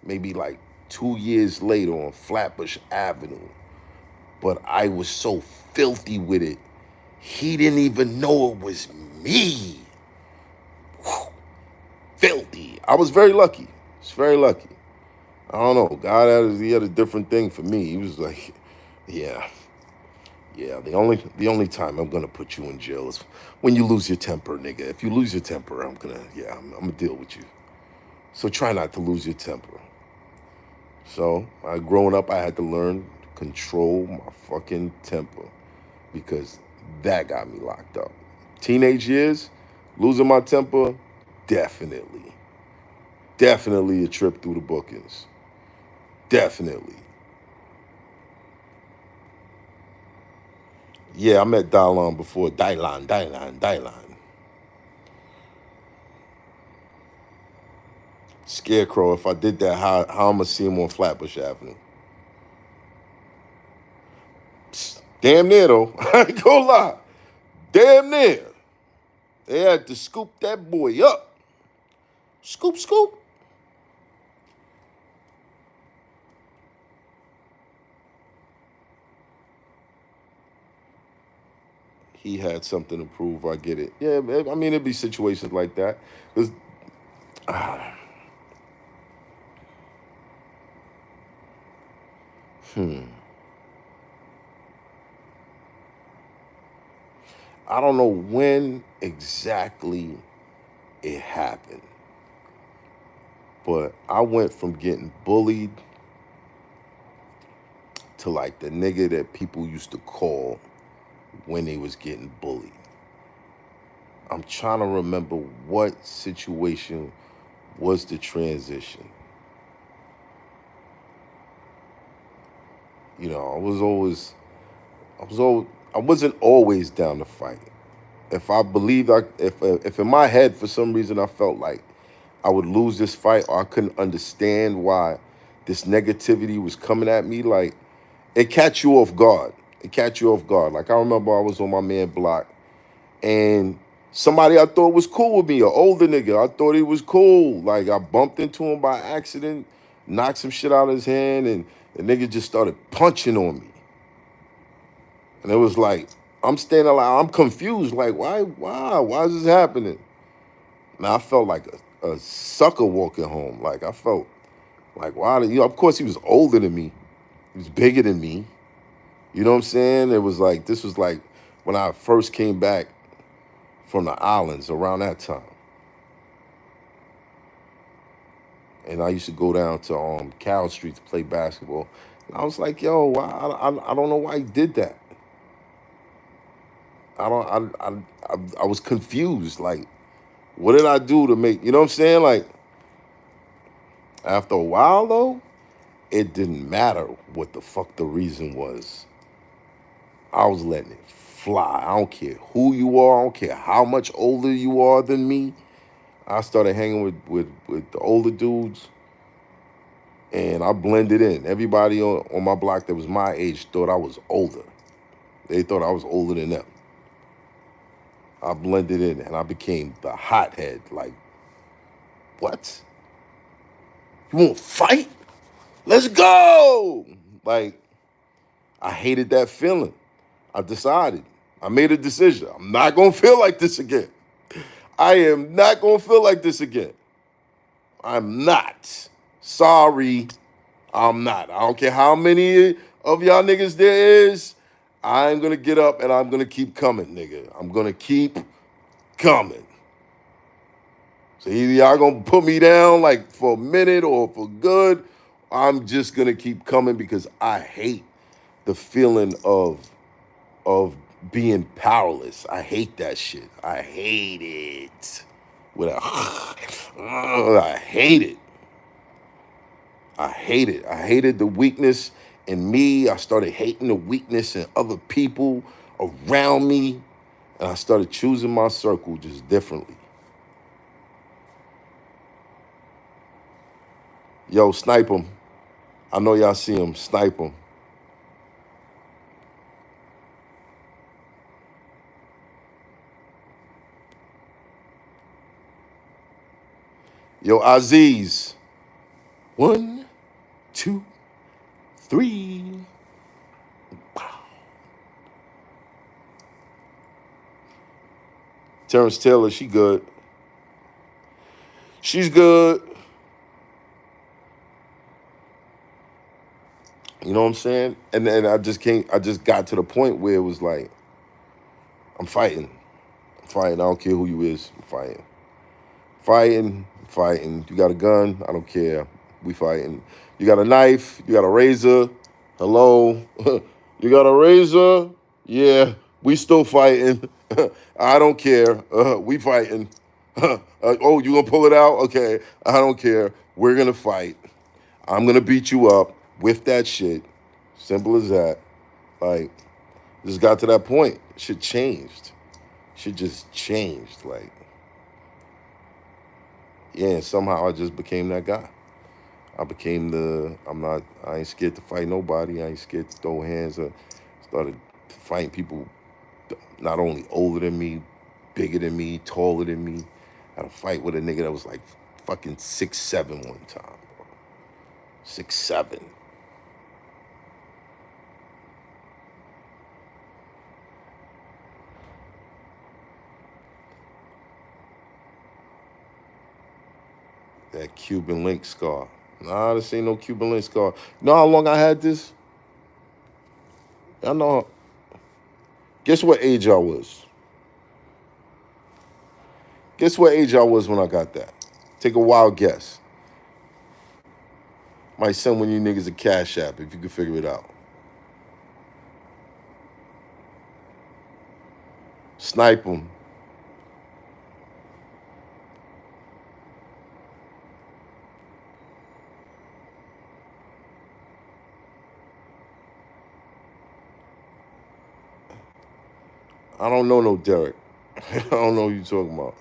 Maybe like 2 years later on Flatbush Avenue. But I was so filthy with it, he didn't even know it was me. Whew. Filthy. I was very lucky. It's very lucky. I don't know. God he had a different thing for me. He was like, yeah. The only time I'm gonna put you in jail is when you lose your temper, nigga. If you lose your temper, I'm gonna deal with you. So try not to lose your temper. So growing up, I had to learn to control my fucking temper because that got me locked up. Teenage years, losing my temper, definitely a trip through the bookings. Definitely. Yeah, I met Dylan before. Dylan. Scarecrow, if I did that, how I'm going to see him on Flatbush Avenue? Psst, damn near, though. I ain't gonna lie. Damn near. They had to scoop that boy up. Scoop, scoop. He had something to prove. I get it. Yeah, I mean, it'd be situations like that. Cause, I don't know when exactly it happened, but I went from getting bullied to like the nigga that people used to call when they was getting bullied. I'm trying to remember what situation was the transition. You know, I wasn't always down to fight. If I believed, if in my head for some reason I felt like I would lose this fight or I couldn't understand why this negativity was coming at me, like it catch you off guard. Like I remember I was on my man block and somebody I thought was cool with me, an older nigga, I thought he was cool. Like I bumped into him by accident, knocked some shit out of his hand, and The nigga just started punching on me. And it was like, I'm standing like, I'm confused. Like, why is this happening? And I felt like a sucker walking home. Like, I felt like, why? Of course, he was older than me. He was bigger than me. You know what I'm saying? It was like, this was like when I first came back from the islands around that time. And I used to go down to Cal Street to play basketball. And I was like, yo, I don't know why he did that. I was confused. Like, what did I do to make, you know what I'm saying? Like, after a while, though, it didn't matter what the fuck the reason was. I was letting it fly. I don't care who you are. I don't care how much older you are than me. I started hanging with the older dudes, and I blended in. Everybody on my block that was my age thought I was older. They thought I was older than them. I blended in, and I became the hothead. Like, what? You want to fight? Let's go! Like, I hated that feeling. I decided. I made a decision. I'm not going to feel like this again. I am not going to feel like this again. I'm not. Sorry. I'm not. I don't care how many of y'all niggas there is. I'm going to get up and I'm going to keep coming, nigga. I'm going to keep coming. So either y'all going to put me down like for a minute or for good. I'm just going to keep coming because I hate the feeling of being powerless. I hate that shit. I hate it. I hate it. I hate it. I hated the weakness in me. I started hating the weakness in other people around me. And I started choosing my circle just differently. Yo, snipe him. I know y'all see him. Snipe him. Yo, Aziz. 1, 2, 3. Wow. Terrence Taylor, she good. She's good. You know what I'm saying? And then I just got to the point where it was like, I'm fighting. I'm fighting. I don't care who you is. I'm fighting. Fighting. You got a gun? I don't care. We fighting. You got a knife? You got a razor? Hello? You got a razor? Yeah, we still fighting. I don't care. We fighting. Oh, you gonna pull it out? Okay, I don't care. We're gonna fight. I'm gonna beat you up with that shit. Simple as that. Like, just got to that point. Shit changed. Shit just changed. Like, yeah, and somehow I just became that guy. I ain't scared to fight nobody. I ain't scared to throw hands. I started fighting people not only older than me, bigger than me, taller than me. I had a fight with a nigga that was like fucking 6'7" one time, bro. 6'7". That Cuban link scar. Nah, this ain't no Cuban link scar. You know how long I had this? I know. Guess what age I was? Guess what age I was when I got that? Take a wild guess. Might send one of you niggas a cash app if you can figure it out. Snipe them. I don't know no Derek. I don't know what you're talking about.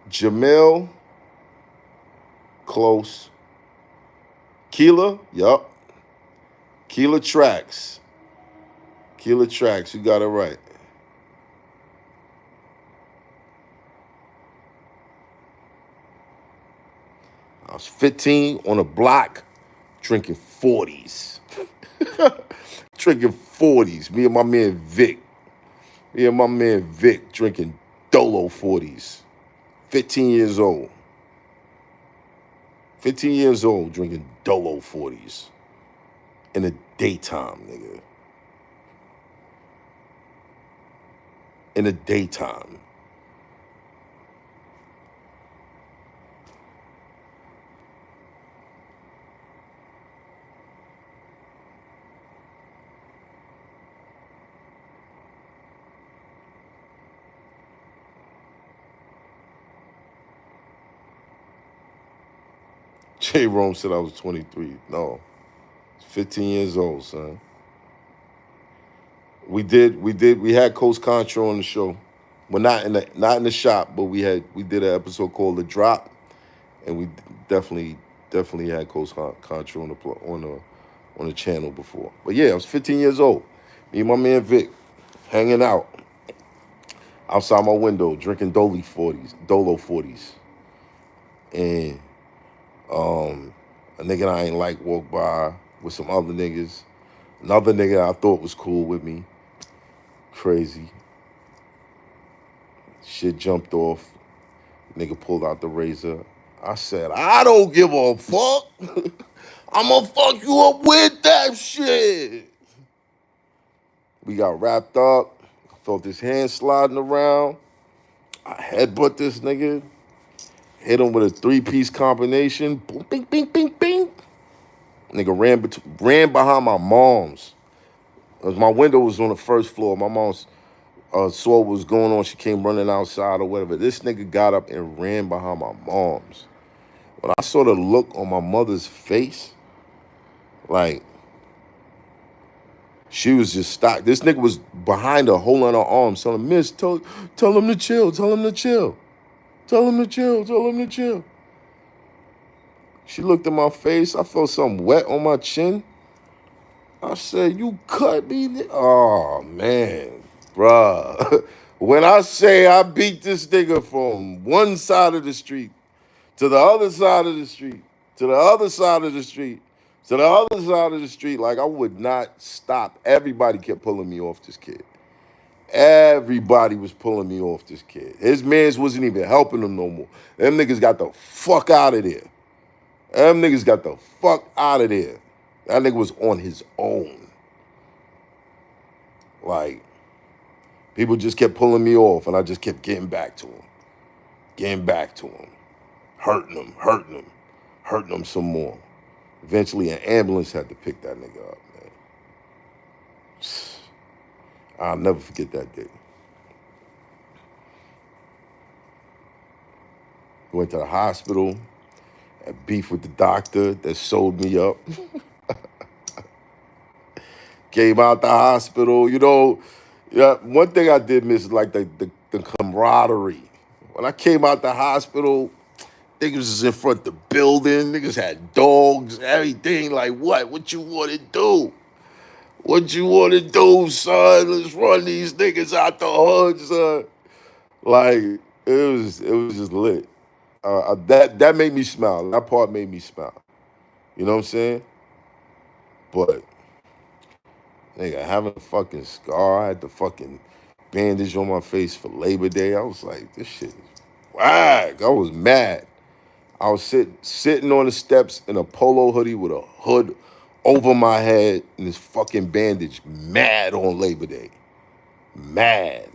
Jamel, close. Keela, yup. Keela Tracks. Keela Tracks, you got it right. I was 15 on a block drinking 40s. Drinking 40s. Me and my man Vic. Drinking Dolo 40s. 15 years old. 15 years old drinking Dolo 40s. In the daytime, nigga. In the daytime. J. Rome said I was 23. No. 15 years old, son. We had Coach Contra on the show. Well, not in the shop, but we did an episode called The Drop, and we definitely had Coach Contra on the channel before. But yeah, I was 15 years old. Me and my man Vic hanging out outside my window, drinking Dolo 40s. And a nigga I ain't like walked by with some other niggas. Another nigga I thought was cool with me. Crazy. Shit jumped off. Nigga pulled out the razor. I said, I don't give a fuck. I'ma fuck you up with that shit. We got wrapped up. I felt his hand sliding around. I headbutt this nigga. Hit him with a 3-piece combination. Boom, bing, bing, bing, bing. Nigga ran behind my mom's. My window was on the first floor. My mom's saw what was going on. She came running outside or whatever. This nigga got up and ran behind my mom's. When I saw the look on my mother's face, like, she was just stopped. This nigga was behind her, holding her arms, telling Miss, tell him to chill, tell him to chill. Tell him to chill, tell him to chill. She looked at my face. I felt something wet on my chin. I said, you cut me? Oh, man, bruh. When I say I beat this nigga from one side of the street to the other side of the street, to the other side of the street, to the other side of the street, like I would not stop. Everybody kept pulling me off this kid. Everybody was pulling me off this kid. His mans wasn't even helping him no more. Them niggas got the fuck out of there. Them niggas got the fuck out of there. That nigga was on his own. Like, people just kept pulling me off, and I just kept getting back to him. Getting back to him. Hurting him some more. Eventually, an ambulance had to pick that nigga up, man. I'll never forget that day. Went to the hospital, had beef with the doctor that sewed me up. Came out the hospital, you know. Yeah, one thing I did miss is like the camaraderie. When I came out the hospital, niggas was in front of the building. Niggas had dogs, everything. Like, what? What you want to do? What you want to do, son? Let's run these niggas out the hood, son. Like, it was just lit. That made me smile. That part made me smile. You know what I'm saying? But, nigga, having a fucking scar, I had the fucking bandage on my face for Labor Day. I was like, this shit is whack. I was mad. I was sitting on the steps in a polo hoodie with a hood over my head and this fucking bandage, mad on Labor Day. Mad.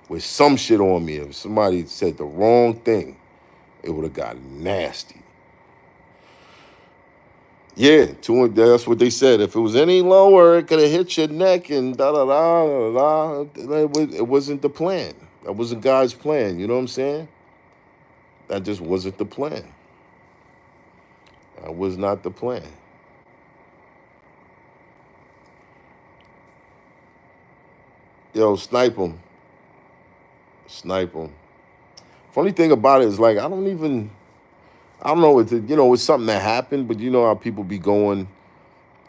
With some shit on me. If somebody said the wrong thing, it would have gotten nasty. Yeah, that's what they said. If it was any lower, it could have hit your neck and da-da-da. It wasn't the plan. That wasn't God's plan, you know what I'm saying? That just wasn't the plan. That was not the plan. Yo, snipe him. Snipe him. Funny thing about it is, like, I don't know, it's something that happened, but you know how people be going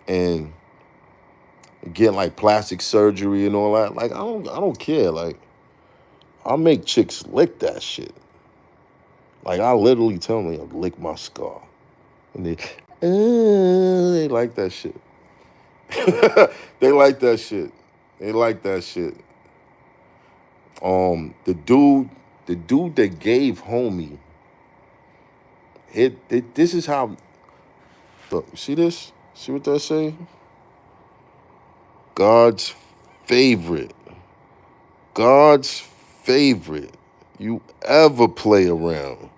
and getting like plastic surgery and all that. Like, I don't care. Like, I'll make chicks lick that shit. Like, I literally tell them, like, lick my scar. And they like that shit. They like that shit. They like that shit. The dude that gave homie, this is how, look, see this? See what that say? God's favorite. God's favorite. You ever play around.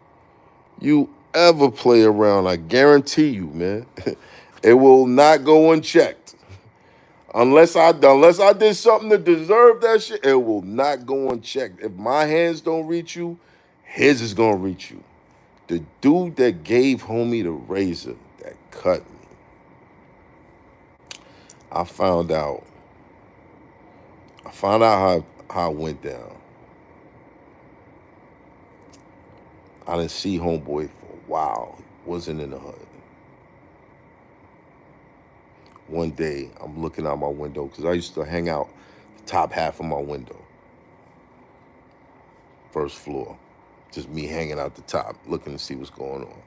You ever play around, I guarantee you, man. It will not go unchecked. Unless I did something to deserve that shit, it will not go unchecked. If my hands don't reach you, his is gonna reach you. The dude that gave homie the razor that cut me, I found out how it went down. I didn't see homeboy for a while. Wasn't in the hood. One day, I'm looking out my window because I used to hang out the top half of my window. First floor. Just me hanging out the top, looking to see what's going on.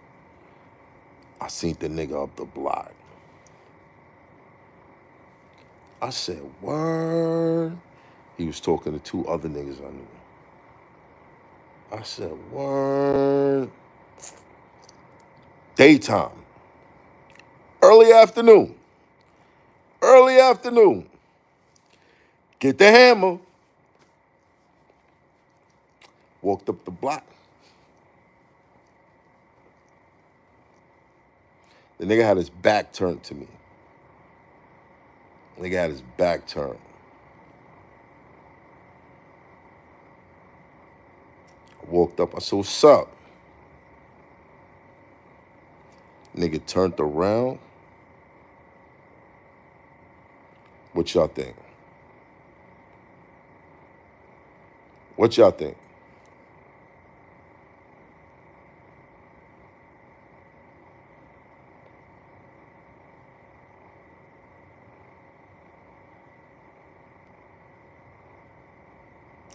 I seen the nigga up the block. I said, word. He was talking to two other niggas I knew. I said, word. Daytime. Early afternoon. Early afternoon. Get the hammer. Walked up the block. The nigga had his back turned to me. The nigga had his back turned. I walked up. I said, what's up? Nigga turned around. What y'all think? What y'all think?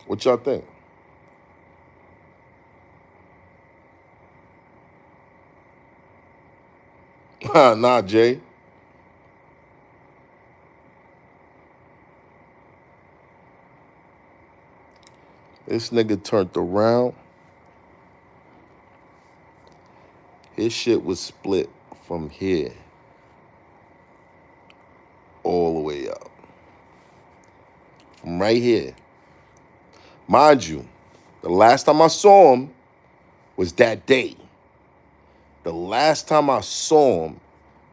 What y'all think? Nah, Jay. This nigga turned around. His shit was split from here all the way up. From right here. Mind you, the last time I saw him was that day. The last time I saw him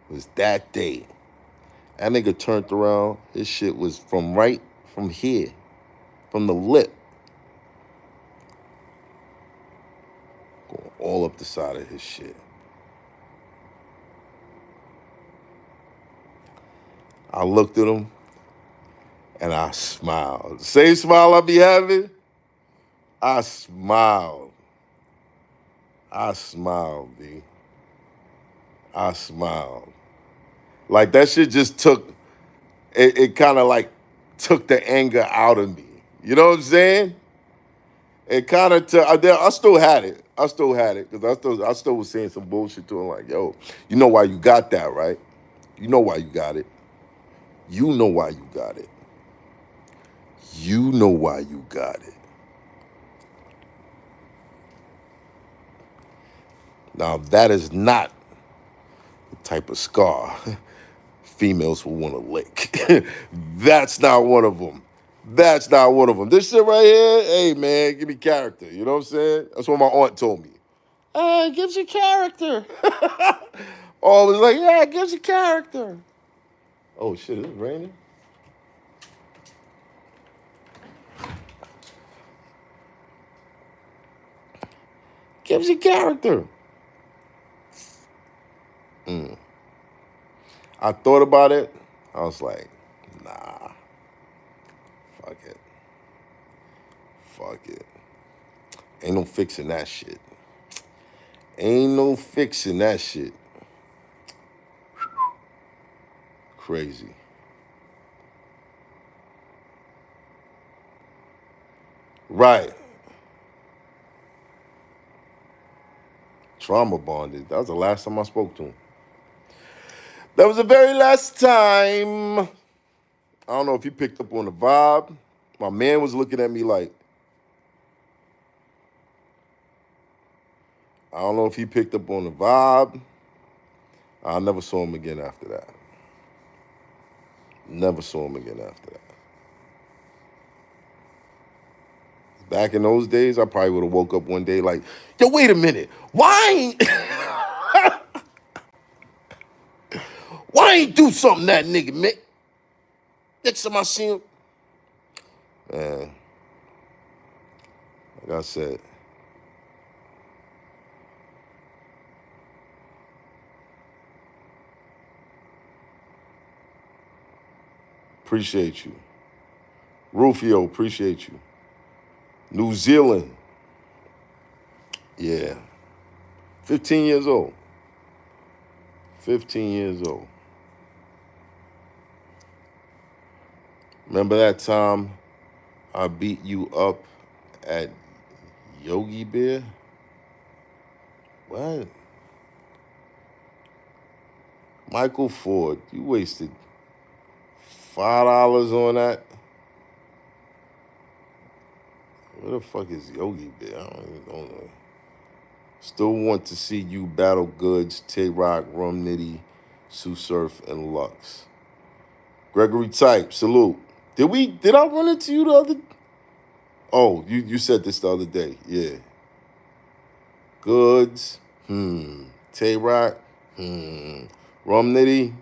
was that day. That nigga turned around. His shit was from here, from the lip, going all up the side of his shit. I looked at him and I smiled. Same smile I be having, I smiled. I smiled, B. I smiled. Like that shit just took, it kind of like took the anger out of me. You know what I'm saying? It kind of took, I still had it. I still had it because I still was saying some bullshit to him like, yo, you know why you got that, right? You know why you got it. You know why you got it. You know why you got it. Now, that is not the type of scar females will want to lick. That's not one of them. That's not one of them. This shit right here, hey, man, give me character. You know what I'm saying? That's what my aunt told me. It gives you character. Oh, it was like, yeah, it gives you character. Oh, shit, is it raining? Gives you character. I thought about it. I was like, nah. Fuck it. Fuck it. Ain't no fixing that shit. Ain't no fixing that shit. Crazy. Right. Trauma bonded. That was the last time I spoke to him. That was the very last time. I don't know if he picked up on the vibe. My man was looking at me like, I don't know if he picked up on the vibe. I never saw him again after that. Never saw him again after that. Back in those days, I probably would have woke up one day like, yo, wait a minute. Why ain't do something that nigga, man? Next time I see him. Man, like I said, appreciate you. Rufio, appreciate you. New Zealand. Yeah. 15 years old. 15 years old. Remember that time I beat you up at Yogi Bear? What? Michael Ford, you wasted $5 on that? Where the fuck is Yogi Bear? I don't even know. Still want to see you battle Goods, Tay-Rock, Rum Nitty, Sue Surf, and Lux. Gregory Type, salute. Did I run into you the other? Oh, you said this the other day. Yeah. Goods, Tay-Rock, Rum Nitty,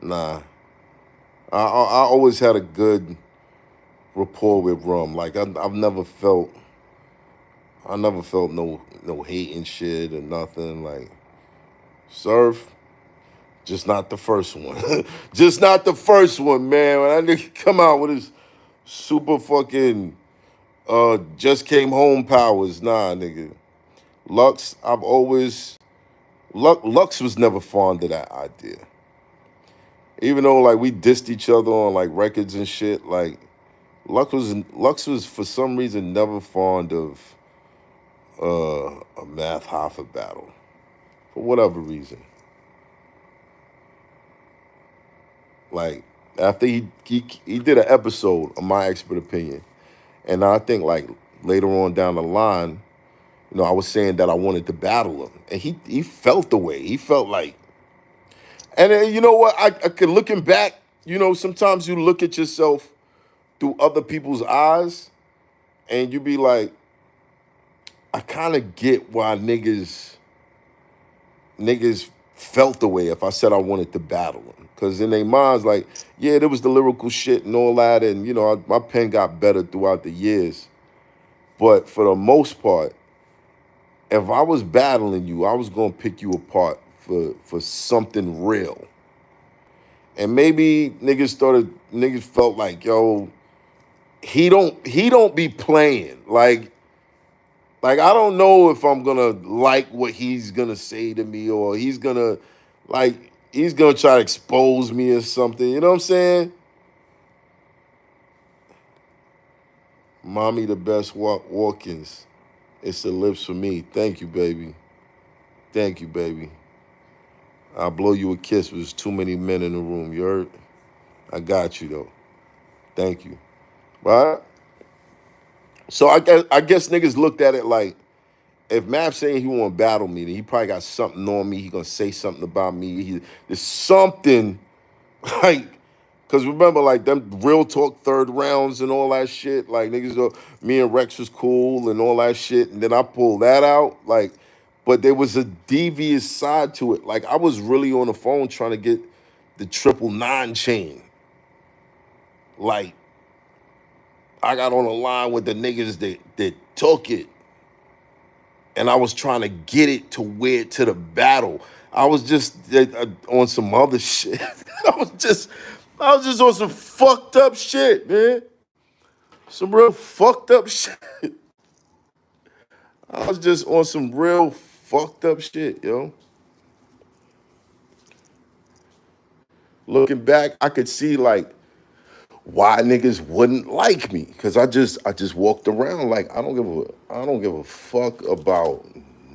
nah. I always had a good rapport with Rum. Like I've never felt no hate and shit or nothing. Like Surf, just not the first one. Just not the first one, man. When that nigga come out with his super fucking just came home powers, nah, nigga. Lux, Lux was never fond of that idea. Even though like we dissed each other on like records and shit, like Lux was for some reason never fond of a MATHHOFFA battle. For whatever reason. Like after he did an episode of My Expert Opinion. And I think like later on down the line, you know, I was saying that I wanted to battle him. And he felt the way. He felt like, and then, you know what? I could, looking back, you know, sometimes you look at yourself through other people's eyes and you be like, I kind of get why niggas felt the way if I said I wanted to battle him. Because in their minds, like, yeah, there was the lyrical shit and all that. And, you know, my pen got better throughout the years. But for the most part, if I was battling you, I was going to pick you apart for something real. And maybe niggas felt like, yo, he don't be playing. Like I don't know if I'm gonna like what he's gonna say to me, or he's gonna try to expose me or something. You know what I'm saying? Mommy the best walk-ins. It's the lips for me. Thank you, baby. Thank you, baby. I'll blow you a kiss, but there's too many men in the room. You heard? I got you, though. Thank you. Right? So I guess niggas looked at it like, if Math's saying he want to battle me, then he probably got something on me. He gonna say something about me. There's something, like, because remember, like, them real talk third rounds and all that shit. Like, niggas go, me and Rex was cool and all that shit. And then I pulled that out. Like, but there was a devious side to it. Like, I was really on the phone trying to get the 999 chain. Like, I got on the line with the niggas that took it. And I was trying to get it to the battle. I was just on some other shit. I was just on some fucked up shit, man. Some real fucked up shit. I was just on some real fucked up shit, yo. Looking back, I could see like why niggas wouldn't like me, because I just walked around like I don't give a fuck about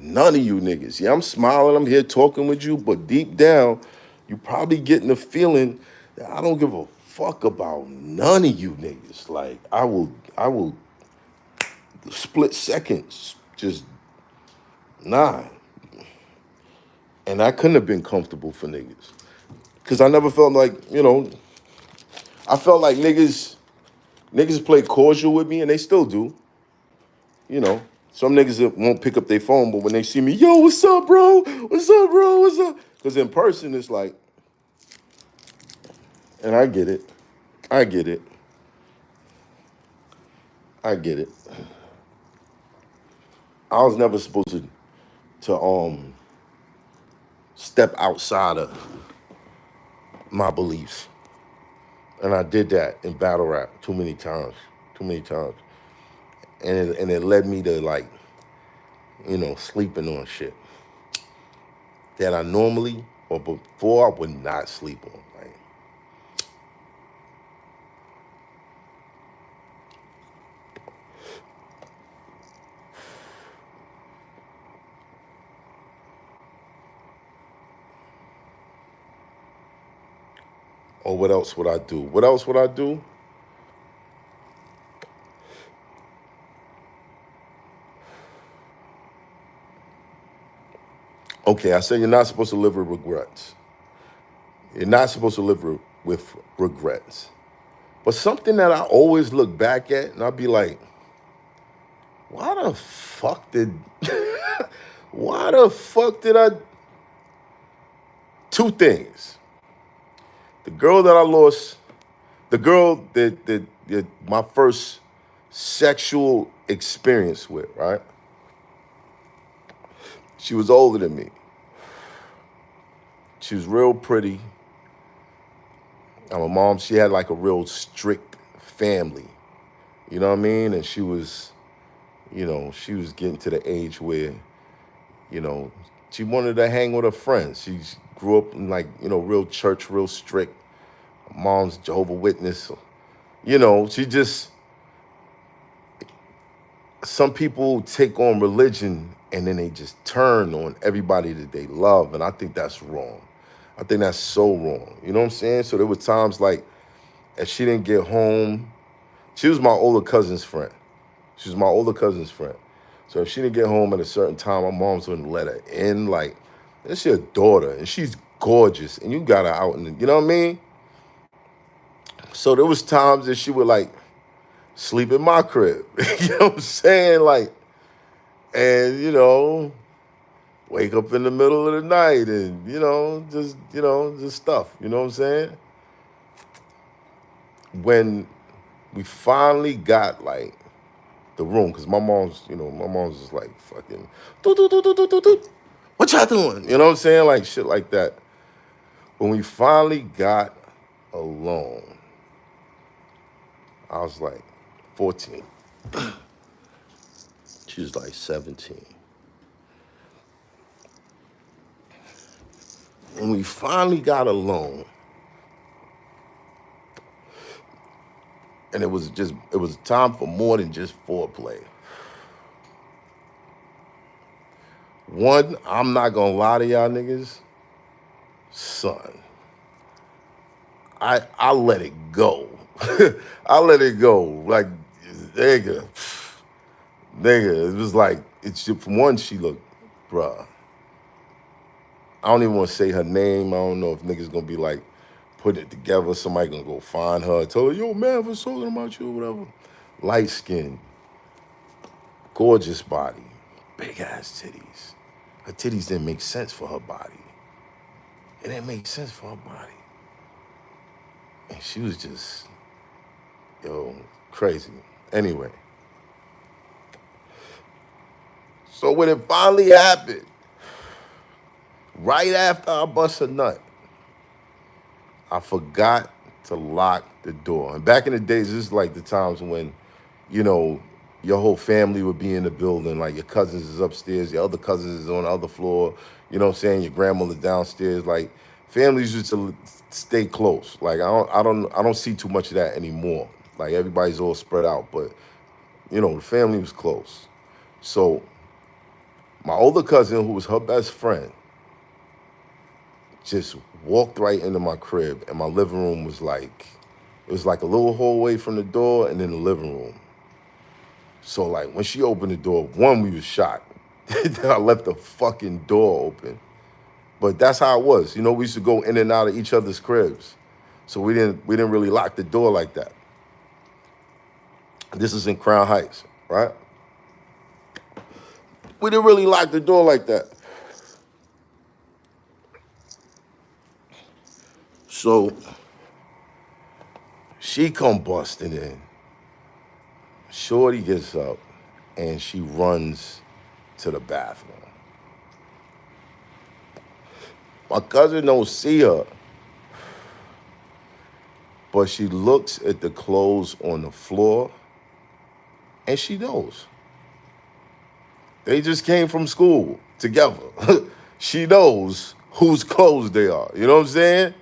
None of you niggas. Yeah, I'm smiling, I'm here talking with you, but deep down, you probably getting the feeling that I don't give a fuck about none of you niggas. Like, I will split seconds, just, nah. And I couldn't have been comfortable for niggas. Cause I never felt like, I felt like niggas play cordial with me, and they still do. Some niggas that won't pick up their phone, but when they see me, yo, what's up, bro? What's up, bro? What's up? Because in person, it's like, and I get it. I get it. I get it. I was never supposed to step outside of my beliefs. And I did that in battle rap too many times. And it led me to, like, sleeping on shit that I normally, or before, I would not sleep on. Like, or what else would I do? What else would I do? Okay, I said you're not supposed to live with regrets. You're not supposed to live with regrets. But something that I always look back at, and I'll be like, why the fuck did I? Two things. The girl that I lost, the girl that my first sexual experience with, right? She was older than me. She was real pretty. And my mom, she had like a real strict family. You know what I mean? And she was getting to the age where, she wanted to hang with her friends. She grew up in, like, real church, real strict. Mom's Jehovah's Witness. She just, some people take on religion and then they just turn on everybody that they love. And I think that's wrong. I think that's so wrong. You know what I'm saying? So there were times like, if she didn't get home, she was my older cousin's friend. So if she didn't get home at a certain time, my mom's wouldn't let her in. Like, that's your daughter, and she's gorgeous, and you got her out, and you know what I mean? So there was times that she would, like, sleep in my crib. You know what I'm saying? Like, and, wake up in the middle of the night and, just stuff. You know what I'm saying? When we finally got, like, the room, because my mom's just like, fucking, what y'all doing? You know what I'm saying? Like, shit like that. When we finally got alone, I was like 14. She was like 17. When we finally got alone, and it was time for more than just foreplay. One, I'm not gonna lie to y'all niggas, son, I let it go. I let it go. Like, nigga, it was like, from one, she looked, bruh. I don't even want to say her name. I don't know if niggas gonna be like, putting it together. Somebody gonna go find her, tell her, yo, man, I was talking about you or whatever. Light skin, gorgeous body, big ass titties. Her titties didn't make sense for her body. It didn't make sense for her body. And she was just, crazy. Anyway. So when it finally happened, right after I bust a nut, I forgot to lock the door. And back in the days, this is like the times when, your whole family would be in the building, like your cousins is upstairs, your other cousins is on the other floor, you know what I'm saying? Your grandmother downstairs. Like, families used to stay close. Like, I don't see too much of that anymore. Like, everybody's all spread out, but the family was close. So My older cousin, who was her best friend, just walked right into my crib, and my living room was like, it was like a little hallway from the door and then the living room. So like when she opened the door, one, we was shocked. I left the fucking door open. But that's how it was. You know, we used to go in and out of each other's cribs. So we didn't really lock the door like that. This is in Crown Heights, right? We didn't really lock the door like that. So she come busting in. Shorty gets up and she runs to the bathroom. My cousin don't see her, but she looks at the clothes on the floor and she knows. They just came from school together. She knows whose clothes they are. You know what I'm saying?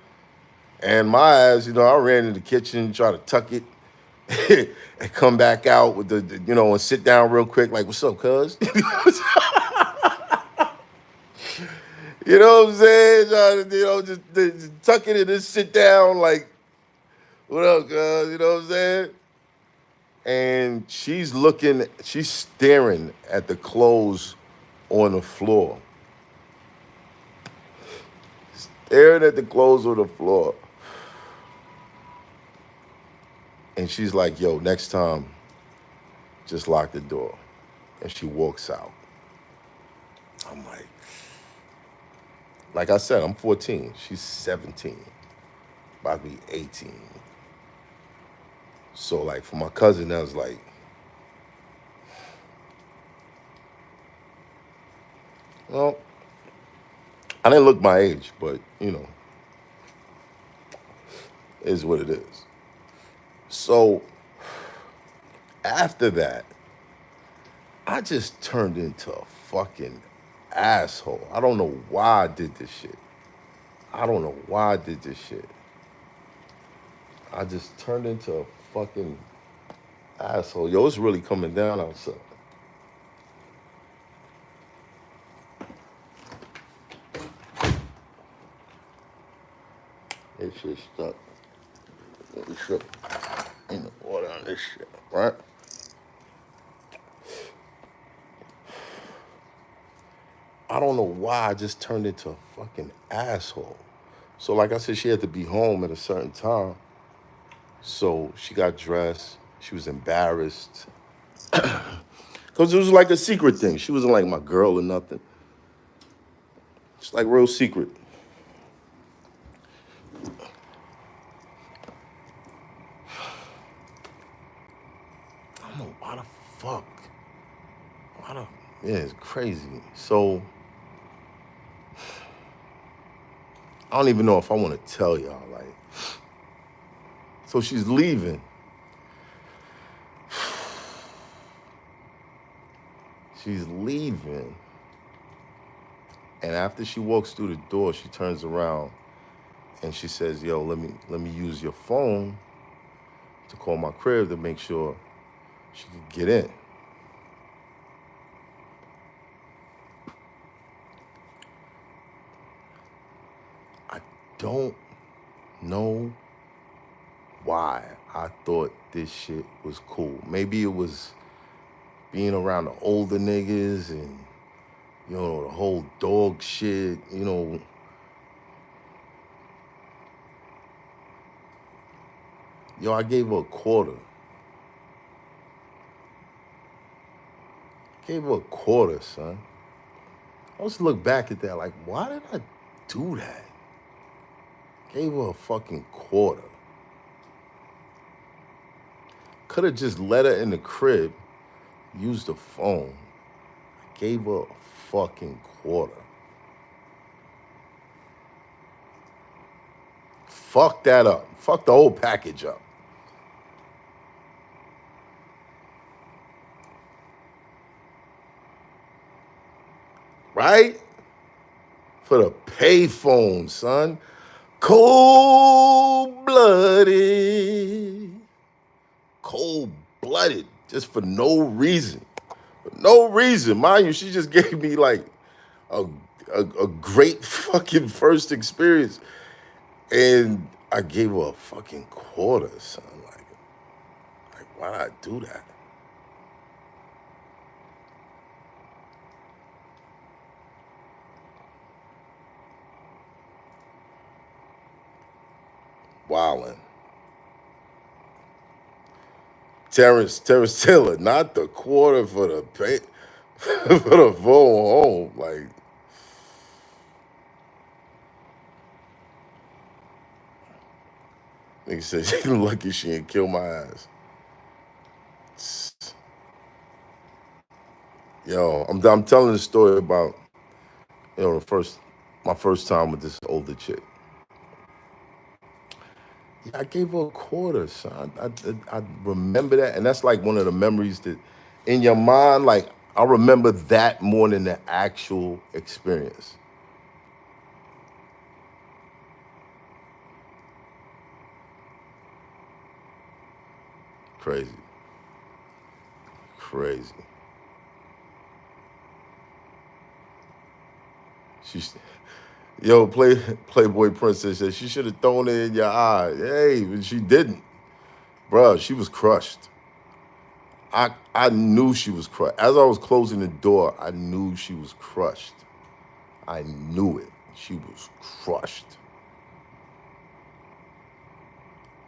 And my ass, you know, I ran in the kitchen, try to tuck it, and come back out with the, you know, and sit down real quick, like, what's up, cuz? You know what I'm saying? You know, just tuck it and just sit down, like, what up, cuz? You know what I'm saying? And she's staring at the clothes on the floor. Staring at the clothes on the floor. And she's like, yo, next time, just lock the door. And she walks out. I'm like I said, I'm 14. She's 17. About to be 18. So like for my cousin, that was like, well, I didn't look my age, but you know, it is what it is. So after that, I just turned into a fucking asshole. I don't know why I did this shit. I just turned into a fucking asshole. Yo, it's really coming down outside. This shit stuck. It shook in the water on this shit, right? I don't know why I just turned into a fucking asshole. So like I said, she had to be home at a certain time. So she got dressed. She was embarrassed. Because it was like a secret thing. She wasn't like my girl or nothing. It's like real secret. I don't know why the fuck. Yeah, it's crazy. So I don't even know if I want to tell y'all, like. So she's leaving. She's leaving. And after she walks through the door, she turns around and she says, yo, let me use your phone to call my crib to make sure she can get in. I don't know why I thought this shit was cool. Maybe it was being around the older niggas and, you know, the whole dog shit, you know. Yo, I gave her a quarter. Gave her a quarter, son. I just look back at that like, why did I do that? Gave her a fucking quarter. Could have just let her in the crib, used the phone. I gave her a fucking quarter. Fuck that up. Fuck the whole package up. Right? For the payphone, son. Cold-blooded. Cold-blooded. Just for no reason. No reason. Mind you, she just gave me like a, a great fucking first experience. And I gave her a fucking quarter, son. Like why'd I do that? Wildin'. Terrence Taylor, not the quarter for the pay, for the phone home. Like, nigga said she lucky she ain't kill my ass. Yo, I'm telling the story about, my first time with this older chick. Yeah, I gave her a quarter, son. I remember that, and that's like one of the memories that, in your mind, like I remember that more than the actual experience. Crazy, crazy. She's, yo, Playboy Princess said she should have thrown it in your eye. Hey, but she didn't, bruh. She was crushed. I knew she was crushed. As I was closing the door, I knew she was crushed. I knew it. She was crushed.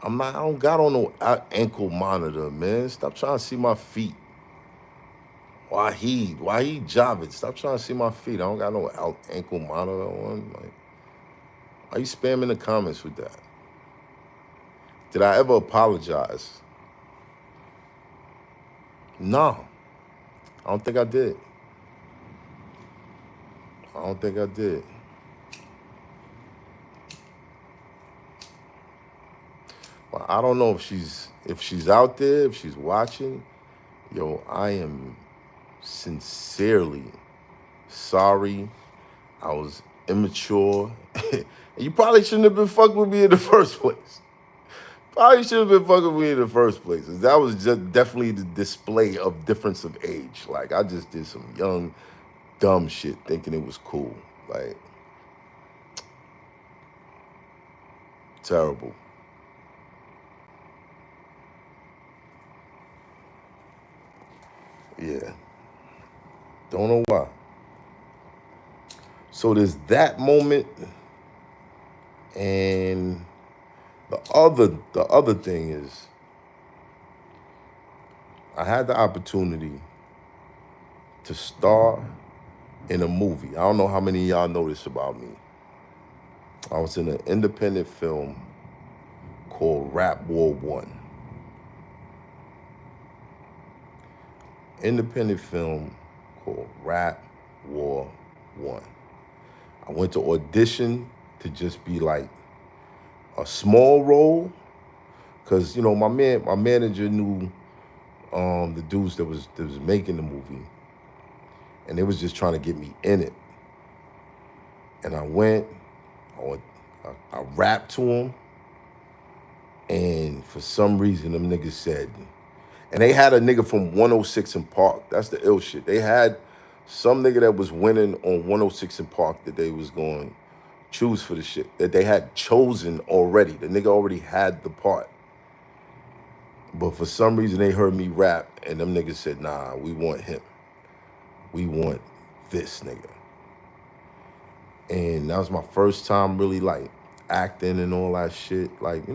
I don't got on no ankle monitor, man. Stop trying to see my feet. Wahid Javed. Stop trying to see my feet. I don't got no ankle monitor on. Like, why you spamming the comments with that? Did I ever apologize? No. I don't think I did. I don't think I did. Well, I don't know if she's out there, if she's watching. Yo, I am sincerely sorry. I was immature. And you probably shouldn't have been fucking with me in the first place. Probably should have been fucking with me in the first place. That was just definitely the display of difference of age. Like, I just did some young, dumb shit thinking it was cool. Like, terrible. Yeah. Don't know why. So there's that moment, and the other thing is, I had the opportunity to star in a movie. I don't know how many of y'all know this about me. I was in an independent film called Rap War One. Independent film called Rap War One. I went to audition to just be like a small role, cause my manager knew the dudes that was making the movie, and they was just trying to get me in it. And I went, I rapped to them, and for some reason them niggas said, and they had a nigga from 106 in Park. That's the ill shit. They had some nigga that was winning on 106 in Park that they was going choose for the shit, that they had chosen already. The nigga already had the part. But for some reason they heard me rap, and them niggas said, nah, we want him. We want this nigga. And that was my first time really like acting and all that shit. Like, I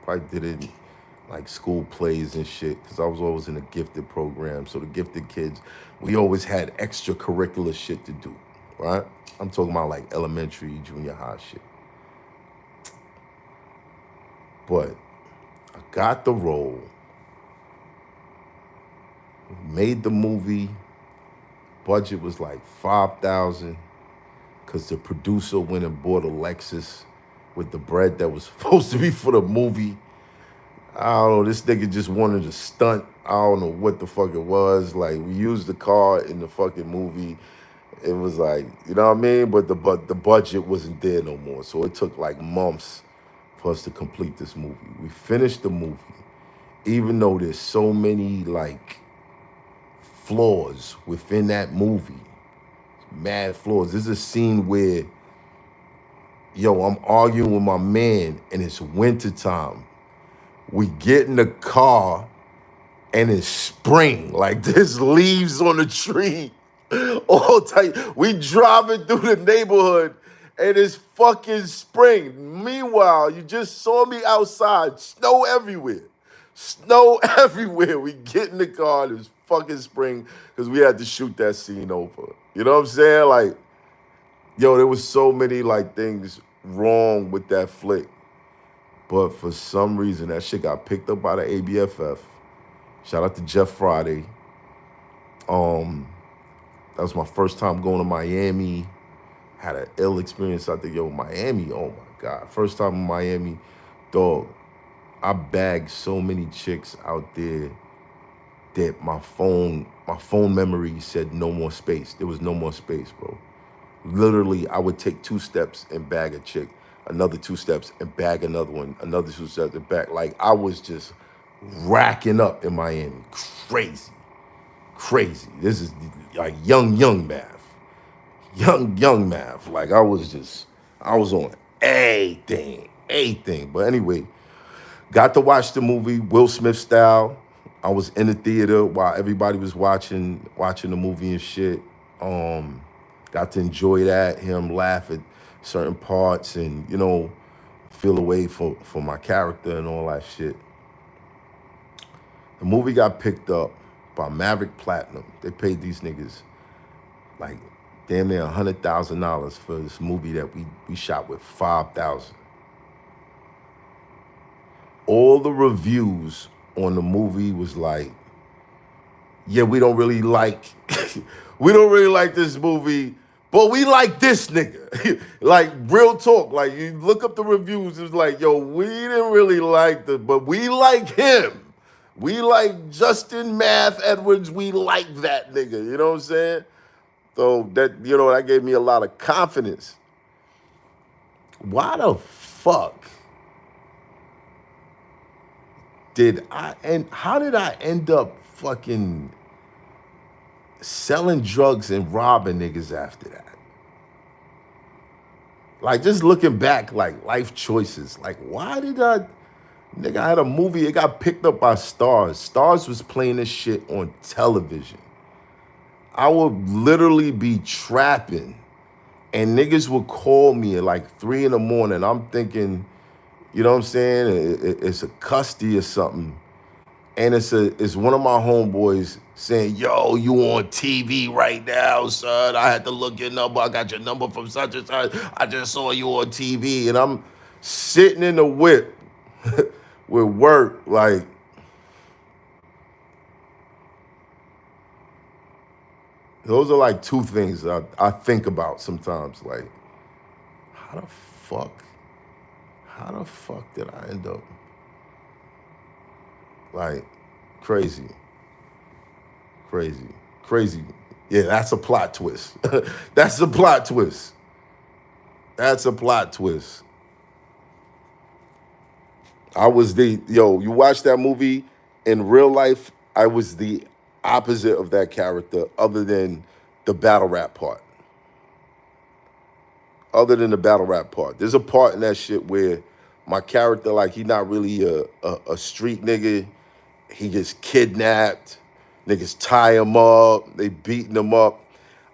probably did it in like school plays and shit, because I was always in a gifted program. So the gifted kids, we always had extracurricular shit to do, right? I'm talking about like elementary, junior high shit. But I got the role, made the movie. Budget was like $5,000, because the producer went and bought a Lexus with the bread that was supposed to be for the movie. I don't know, this nigga just wanted to stunt. I don't know what the fuck it was. Like, we used the car in the fucking movie. It was like, you know what I mean? But the budget wasn't there no more. So it took like months for us to complete this movie. We finished the movie, even though there's so many like flaws within that movie. Mad flaws. There's a scene where, yo, I'm arguing with my man and it's wintertime. We get in the car and it's spring. Like there's leaves on the tree. All tight. We driving through the neighborhood and it's fucking spring. Meanwhile, you just saw me outside. Snow everywhere. Snow everywhere. We get in the car and it's fucking spring because we had to shoot that scene over. You know what I'm saying? Like, yo, there was so many like things wrong with that flick. But for some reason, that shit got picked up by the ABFF. Shout out to Jeff Friday. That was my first time going to Miami. Had an ill experience out there. Yo, Miami, oh my God. First time in Miami, dog. I bagged so many chicks out there that my phone memory said no more space. There was no more space, bro. Literally, I would take 2 steps and bag a chick, another 2 steps and bag another one, another 2 steps and bag. Like, I was just racking up in Miami. Crazy. Crazy. This is like young math. Young math. Like, I was on everything. But anyway, got to watch the movie Will Smith style. I was in the theater while everybody was watching the movie and shit. Got to enjoy that, hear him laugh at certain parts and, you know, feel away for my character and all that shit. The movie got picked up by Maverick Platinum. They paid these niggas like damn near $100,000 for this movie that we shot with $5,000. All the reviews on the movie was like, yeah, we don't really like this movie, but we like this nigga. Like, real talk. Like, you look up the reviews, it's like, yo, we didn't really like but we like him. We like Justin Math Edwards. We like that nigga. You know what I'm saying? So that, you know, that gave me a lot of confidence. Why the fuck how did I end up fucking selling drugs and robbing niggas after that? Like, just looking back, like, life choices. Like, why did I had a movie, it got picked up by Stars. Stars was playing this shit on television. I would literally be trapping, and niggas would call me at like 3 in the morning. I'm thinking, you know what I'm saying? It's a custody or something. And it's one of my homeboys saying, yo, you on TV right now, son. I had to look your number. I got your number from such and such. I just saw you on TV. And I'm sitting in the whip with work, like, those are like 2 things I think about sometimes. Like, how the fuck did I end up? Like, crazy. Yeah, that's a plot twist. That's a plot twist. You watch that movie, in real life, I was the opposite of that character other than the battle rap part. There's a part in that shit where my character, like, he not really a street nigga. He gets kidnapped. Niggas tie him up. They beating him up.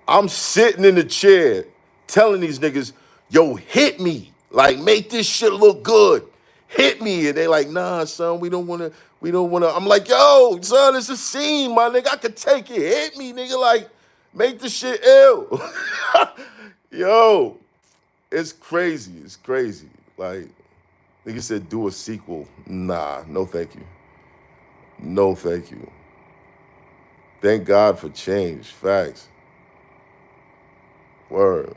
I'm sitting in the chair telling these niggas, yo, hit me. Like, make this shit look good. Hit me. And they like, nah, son, we don't wanna. I'm like, yo, son, it's a scene, my nigga. I could take it. Hit me, nigga. Like, make the shit ill. Yo, it's crazy. Like, nigga said, do a sequel. Nah, no thank you. Thank God for change. Facts. Word.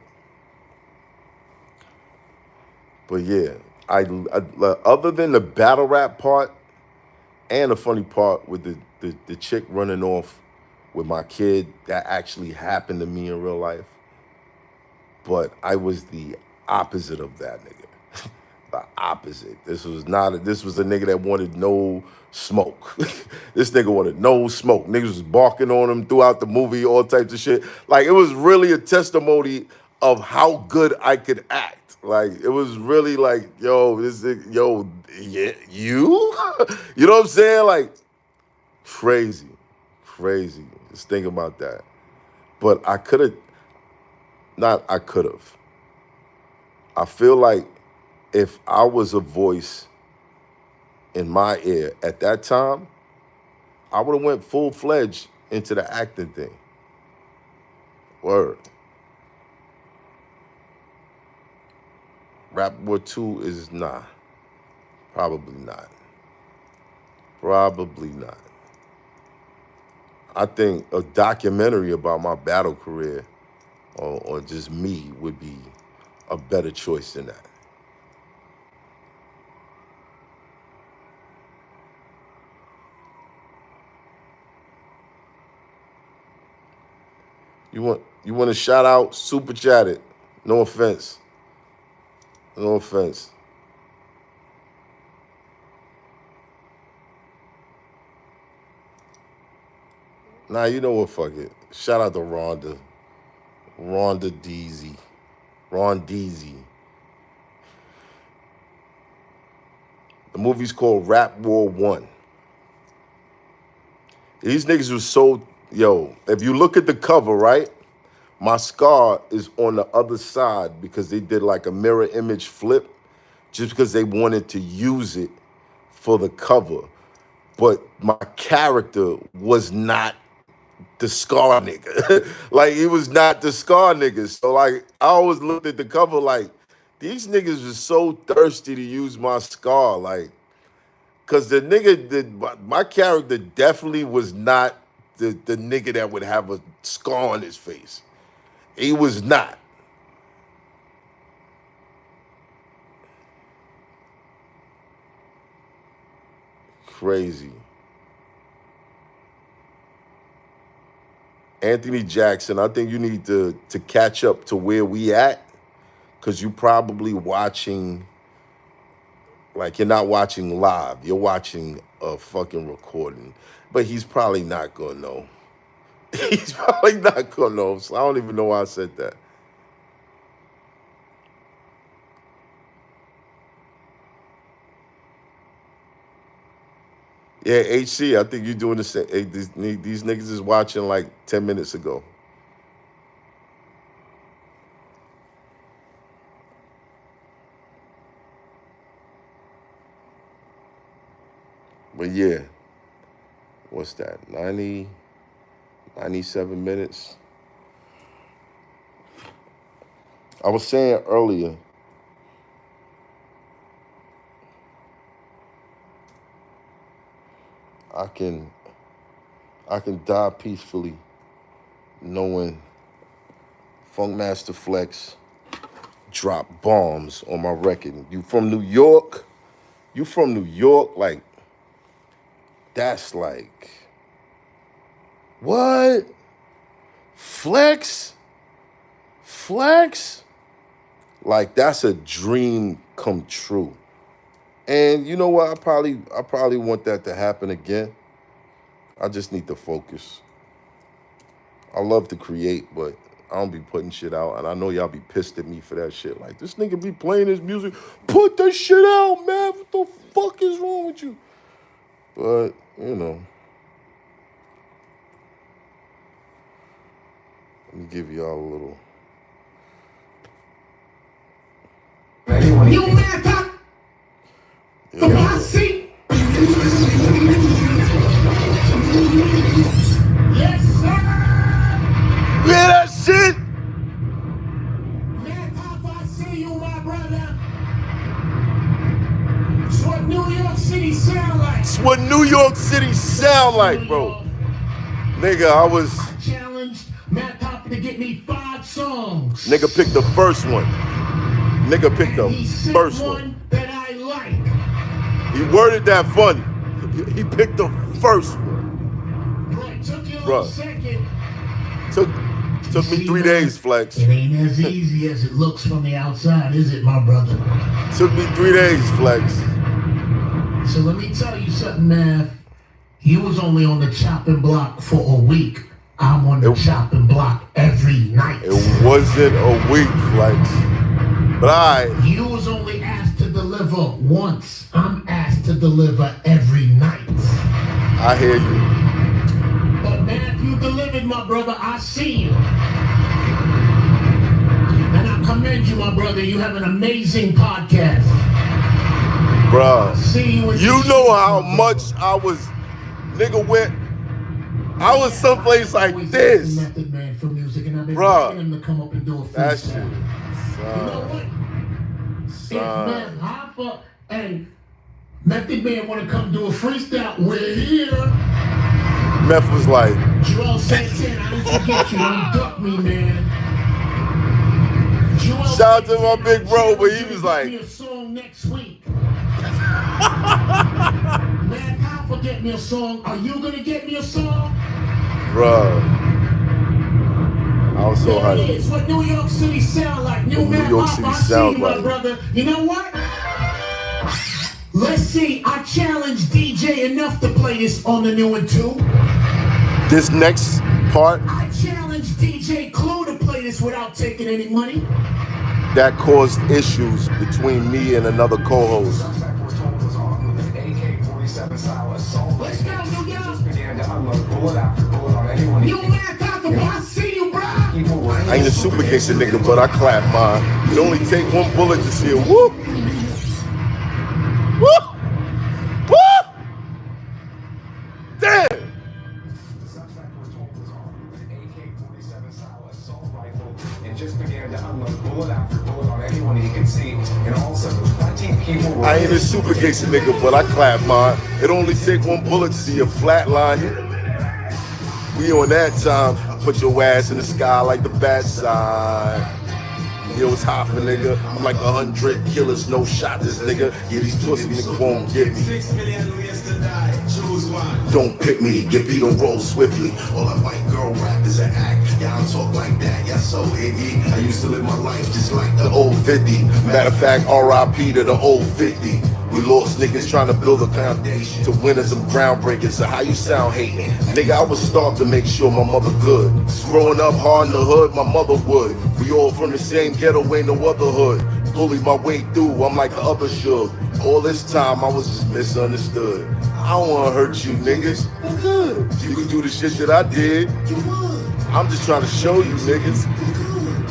But yeah, I other than the battle rap part and the funny part with the chick running off with my kid, that actually happened to me in real life. But I was the opposite of that nigga. The opposite. This was a nigga that wanted no smoke. This nigga wanted no smoke. Niggas was barking on him throughout the movie, all types of shit. Like, it was really a testimony of how good I could act. Like, it was really like, yo, yeah, you? You know what I'm saying? Like, crazy. Just think about that. But I feel like if I was a voice in my ear at that time, I would have went full-fledged into the acting thing. Word. Rap War 2 is probably not. Probably not. I think a documentary about my battle career or just me would be a better choice than that. You want to shout out, super chat it. No offense. No offense. Nah, you know what, fuck it. Shout out to Ron Deezy. The movie's called Rap War 1. These niggas was so, if you look at the cover, right? My scar is on the other side because they did like a mirror image flip just because they wanted to use it for the cover. But my character was not the scar nigga. Like, he was not the scar nigga. So, like, I always looked at the cover like, these niggas was so thirsty to use my scar. Like, because the nigga, my character definitely was not the nigga that would have a scar on his face. He was not. Crazy. Anthony Jackson, I think you need to catch up to where we at, because you probably watching, like, you're not watching live. You're watching a fucking recording. But he's probably not going to know. He's probably not going to know. So I don't even know why I said that. Yeah, HC, I think you're doing the same. These niggas is watching like 10 minutes ago. But yeah, what's that? 97 minutes. I was saying earlier, I can die peacefully knowing Funkmaster Flex dropped bombs on my record. You from New York? Like, that's like, what? Flex? Like, that's a dream come true. And you know what? I probably want that to happen again. I just need to focus. I love to create, but I don't be putting shit out. And I know y'all be pissed at me for that shit. Like, this nigga be playing his music. Put that shit out, man. What the fuck is wrong with you? But, you know. Let me give y'all a little. You mad pop? From my seat. Yes, sir. Yeah, that shit. Mad Pop, I see you, my brother. It's what New York City sound like. It's what New York City sound like, bro. Nigga, I challenged Mad Pop to get me 5 songs. Nigga picked the first one. Nigga picked the first one that I like. He worded that funny. He picked the first one. Bro, it took you a second. Took me 3 days, Flex. It ain't as easy as it looks from the outside, is it, my brother? Took me 3 days, Flex. So let me tell you something, man. You was only on the chopping block for a week. I'm on the chopping block every night. It wasn't a week, Flex. But You was only asked to deliver once. I'm asked to deliver every night. I hear you. But man, if you delivered, my brother, I see you. And I commend you, my brother. You have an amazing podcast. Bruh, See you know how much I was, nigga, I was someplace like this. Method Man for music, and I've been Bruh, begging him to come up and do a freestyle. that shit, You know what? If MATHHOFFA and Method Man want to come do a freestyle, we're here. Meth was like, Joel Santana, I didn't forget you. Don't duck me, man. Joel shout out to my big bro, but he was like, me a song next week. MATHHOFFA get me a song. Are you gonna get me a song? bruh, I was so There it hyped. is. What New York City sound like. New York City MATHHOFFA. I see sounds you, my like. brother. You know what? Let's see. I challenge DJ Enough to play this on the new one too. This next part I challenge DJ Clue to play this without taking any money. that caused issues between me and another co-host. Let's go, New York. New MATHHOFFA, I see you, bro. I ain't a super gangster nigga, but I clap mine. It only take one bullet to see a whoop. Whoop! Whoop! Damn! I ain't a super gangster nigga, but I clap mine. It only take one bullet to see a flat line. We on that time, put your ass in the sky like the bat side. Yo, it's Hoffa, nigga. I'm like 100 killers, no shot this nigga. Yeah, these pussy niggas won't get me. Don't pick me, get beat and roll swiftly. All that white girl rap is an act. Y'all talk like that, y'all so iggy. I used to live my life just like the old 50. Matter of fact, RIP to the old 50. We lost niggas trying to build a foundation to win us some groundbreakers. So how you sound hating? Nigga, I was starved to make sure my mother good. Growing up hard in the hood, my mother would. We all from the same ghetto, ain't no other hood. Bullied my way through, I'm like the other should. All this time, I was just misunderstood. I don't wanna hurt you niggas. I'm good. You can do the shit that I did. I'm just trying to show you niggas.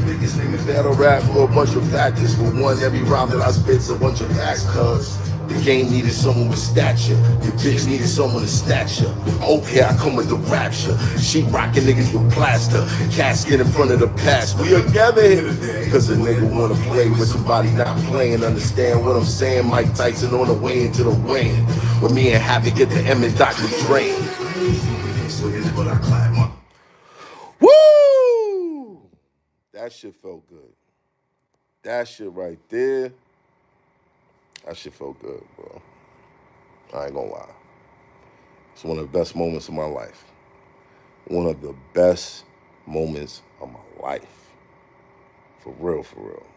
Niggas niggas battle rap for a bunch of factors. For one, every rhyme that I spit's a bunch of facts, cuz the game needed someone with stature. Your bitch needed someone to snatch her. Okay, I come with the rapture. She rockin' niggas with plaster. Casket in front of the past. We are gathered here today cause a nigga wanna play with somebody not playing. Understand what I'm saying? Mike Tyson on the way into the ring. With me and Havoc get the M and Dr. Dre. But I clap my woo! That shit felt good. That shit right there. That shit felt good, bro. I ain't gonna lie. It's one of the best moments of my life. One of the best moments of my life. For real, for real.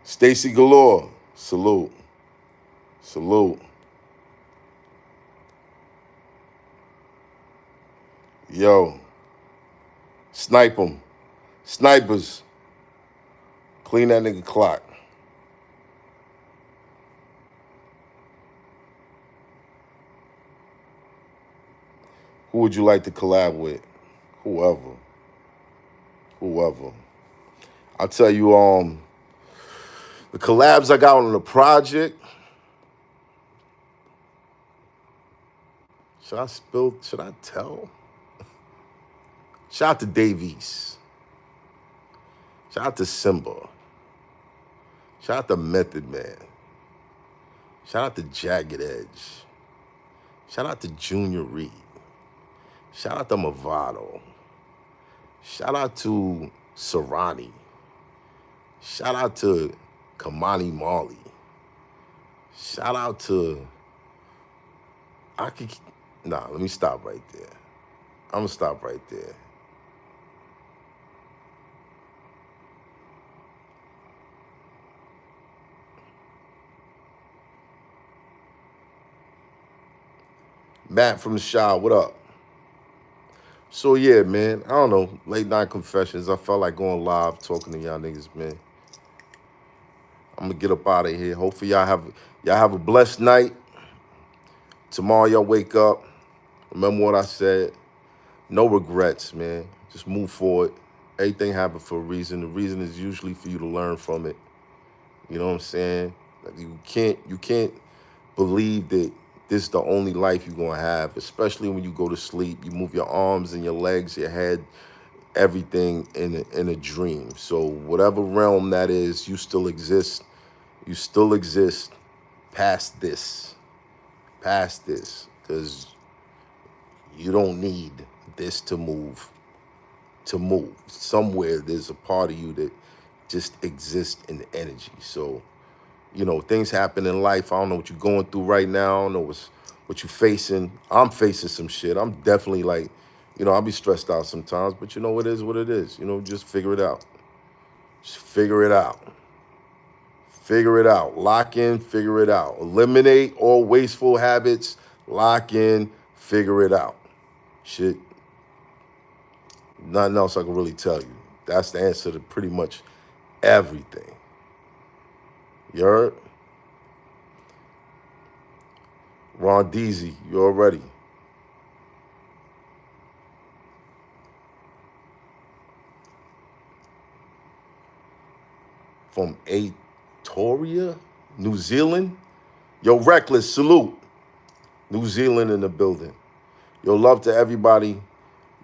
Stacy Galore, salute. Salute. Yo, snipe them. Snipers. Clean that nigga clock. Who would you like to collab with? Whoever. I'll tell you, the collabs I got on the project. Should I spill? Should I tell? Shout out to Davies. Shout out to Simba. Shout out to Method Man. Shout out to Jagged Edge. Shout out to Junior Reed. Shout out to Movado. Shout out to Serrani. Shout out to Kamani Marley. Shout out to, let me stop right there. I'm gonna stop right there. Matt from the Shaw, what up? So yeah, man, I don't know, late night confessions. I felt like going live talking to y'all niggas, man. I'm gonna get up out of here. Hopefully y'all have a blessed night. Tomorrow y'all wake up. Remember what I said. No regrets, man. Just move forward. Everything happened for a reason. The reason is usually for you to learn from it. You know what I'm saying? Like you can't believe that this is the only life you're gonna have, especially when you go to sleep. You move your arms and your legs, your head, everything in a dream. So whatever realm that is, you still exist. You still exist past this. Past this. Because you don't need this to move. Somewhere there's a part of you that just exists in the energy. So, you know, things happen in life. I don't know what you're going through right now. I don't know what you're facing. I'm facing some shit. I'm definitely like, you know, I'll be stressed out sometimes, but you know, it is what it is. You know, just figure it out. Just figure it out. Figure it out. Lock in, figure it out. Eliminate all wasteful habits. Lock in, figure it out. Shit. Nothing else I can really tell you. That's the answer to pretty much everything. You heard? Ron Deasy, you all ready? From Atoria, New Zealand. Yo, Reckless, salute. New Zealand in the building. Yo, love to everybody.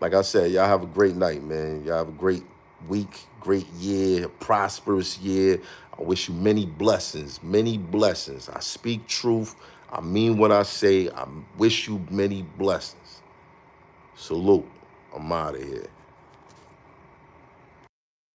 Like I said, y'all have a great night, man. Y'all have a great week, great year, prosperous year. I wish you many blessings, many blessings. I speak truth. I mean what I say. I wish you many blessings. Salute. I'm out of here.